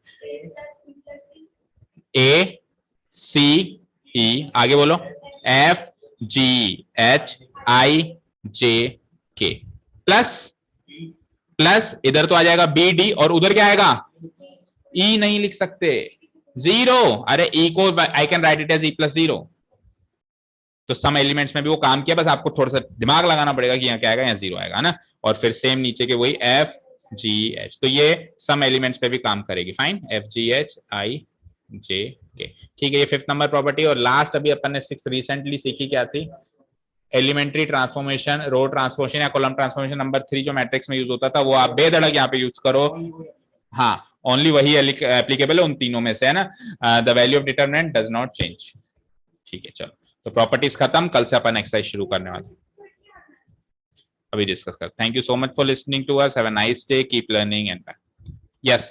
ए सी ई, आगे बोलो, F G H I J के, प्लस प्लस इधर तो आ जाएगा बी डी, और उधर क्या आएगा? ई नहीं लिख सकते, जीरो। अरे ई को I can write it as E plus zero. तो सम एलिमेंट्स में भी वो काम किया, बस आपको थोड़ा सा दिमाग लगाना पड़ेगा कि यहाँ क्या आएगा, यहाँ जीरो आएगा ना। और फिर सेम नीचे के वही एफ जी एच, तो ये सम एलिमेंट्स पे भी काम करेगी। Fine, F G H I J K. ठीक है, ये 5th नंबर प्रॉपर्टी। और लास्ट अभी अपन ने 6 रिसेंटली सीखी, क्या थी? एलिमेंट्री ट्रांसफॉर्मेशन, रो ट्रांसफॉर्मेशन या कॉलम ट्रांसफॉर्मेशन। नंबर 3 जो मैट्रिक्स में यूज होता था वो आप बेधड़क यहाँ पे यूज करो। हाँ, ओनली वही एप्लीकेबल है उन तीनों में से, है ना। The value of determinant does not change. ठीक है, चलो तो प्रॉपर्टीज खत्म, कल से अपन एक्सरसाइज शुरू करने वाले अभी डिस्कस कर। Thank you so much for listening to us, have a nice day, keep learning and yes.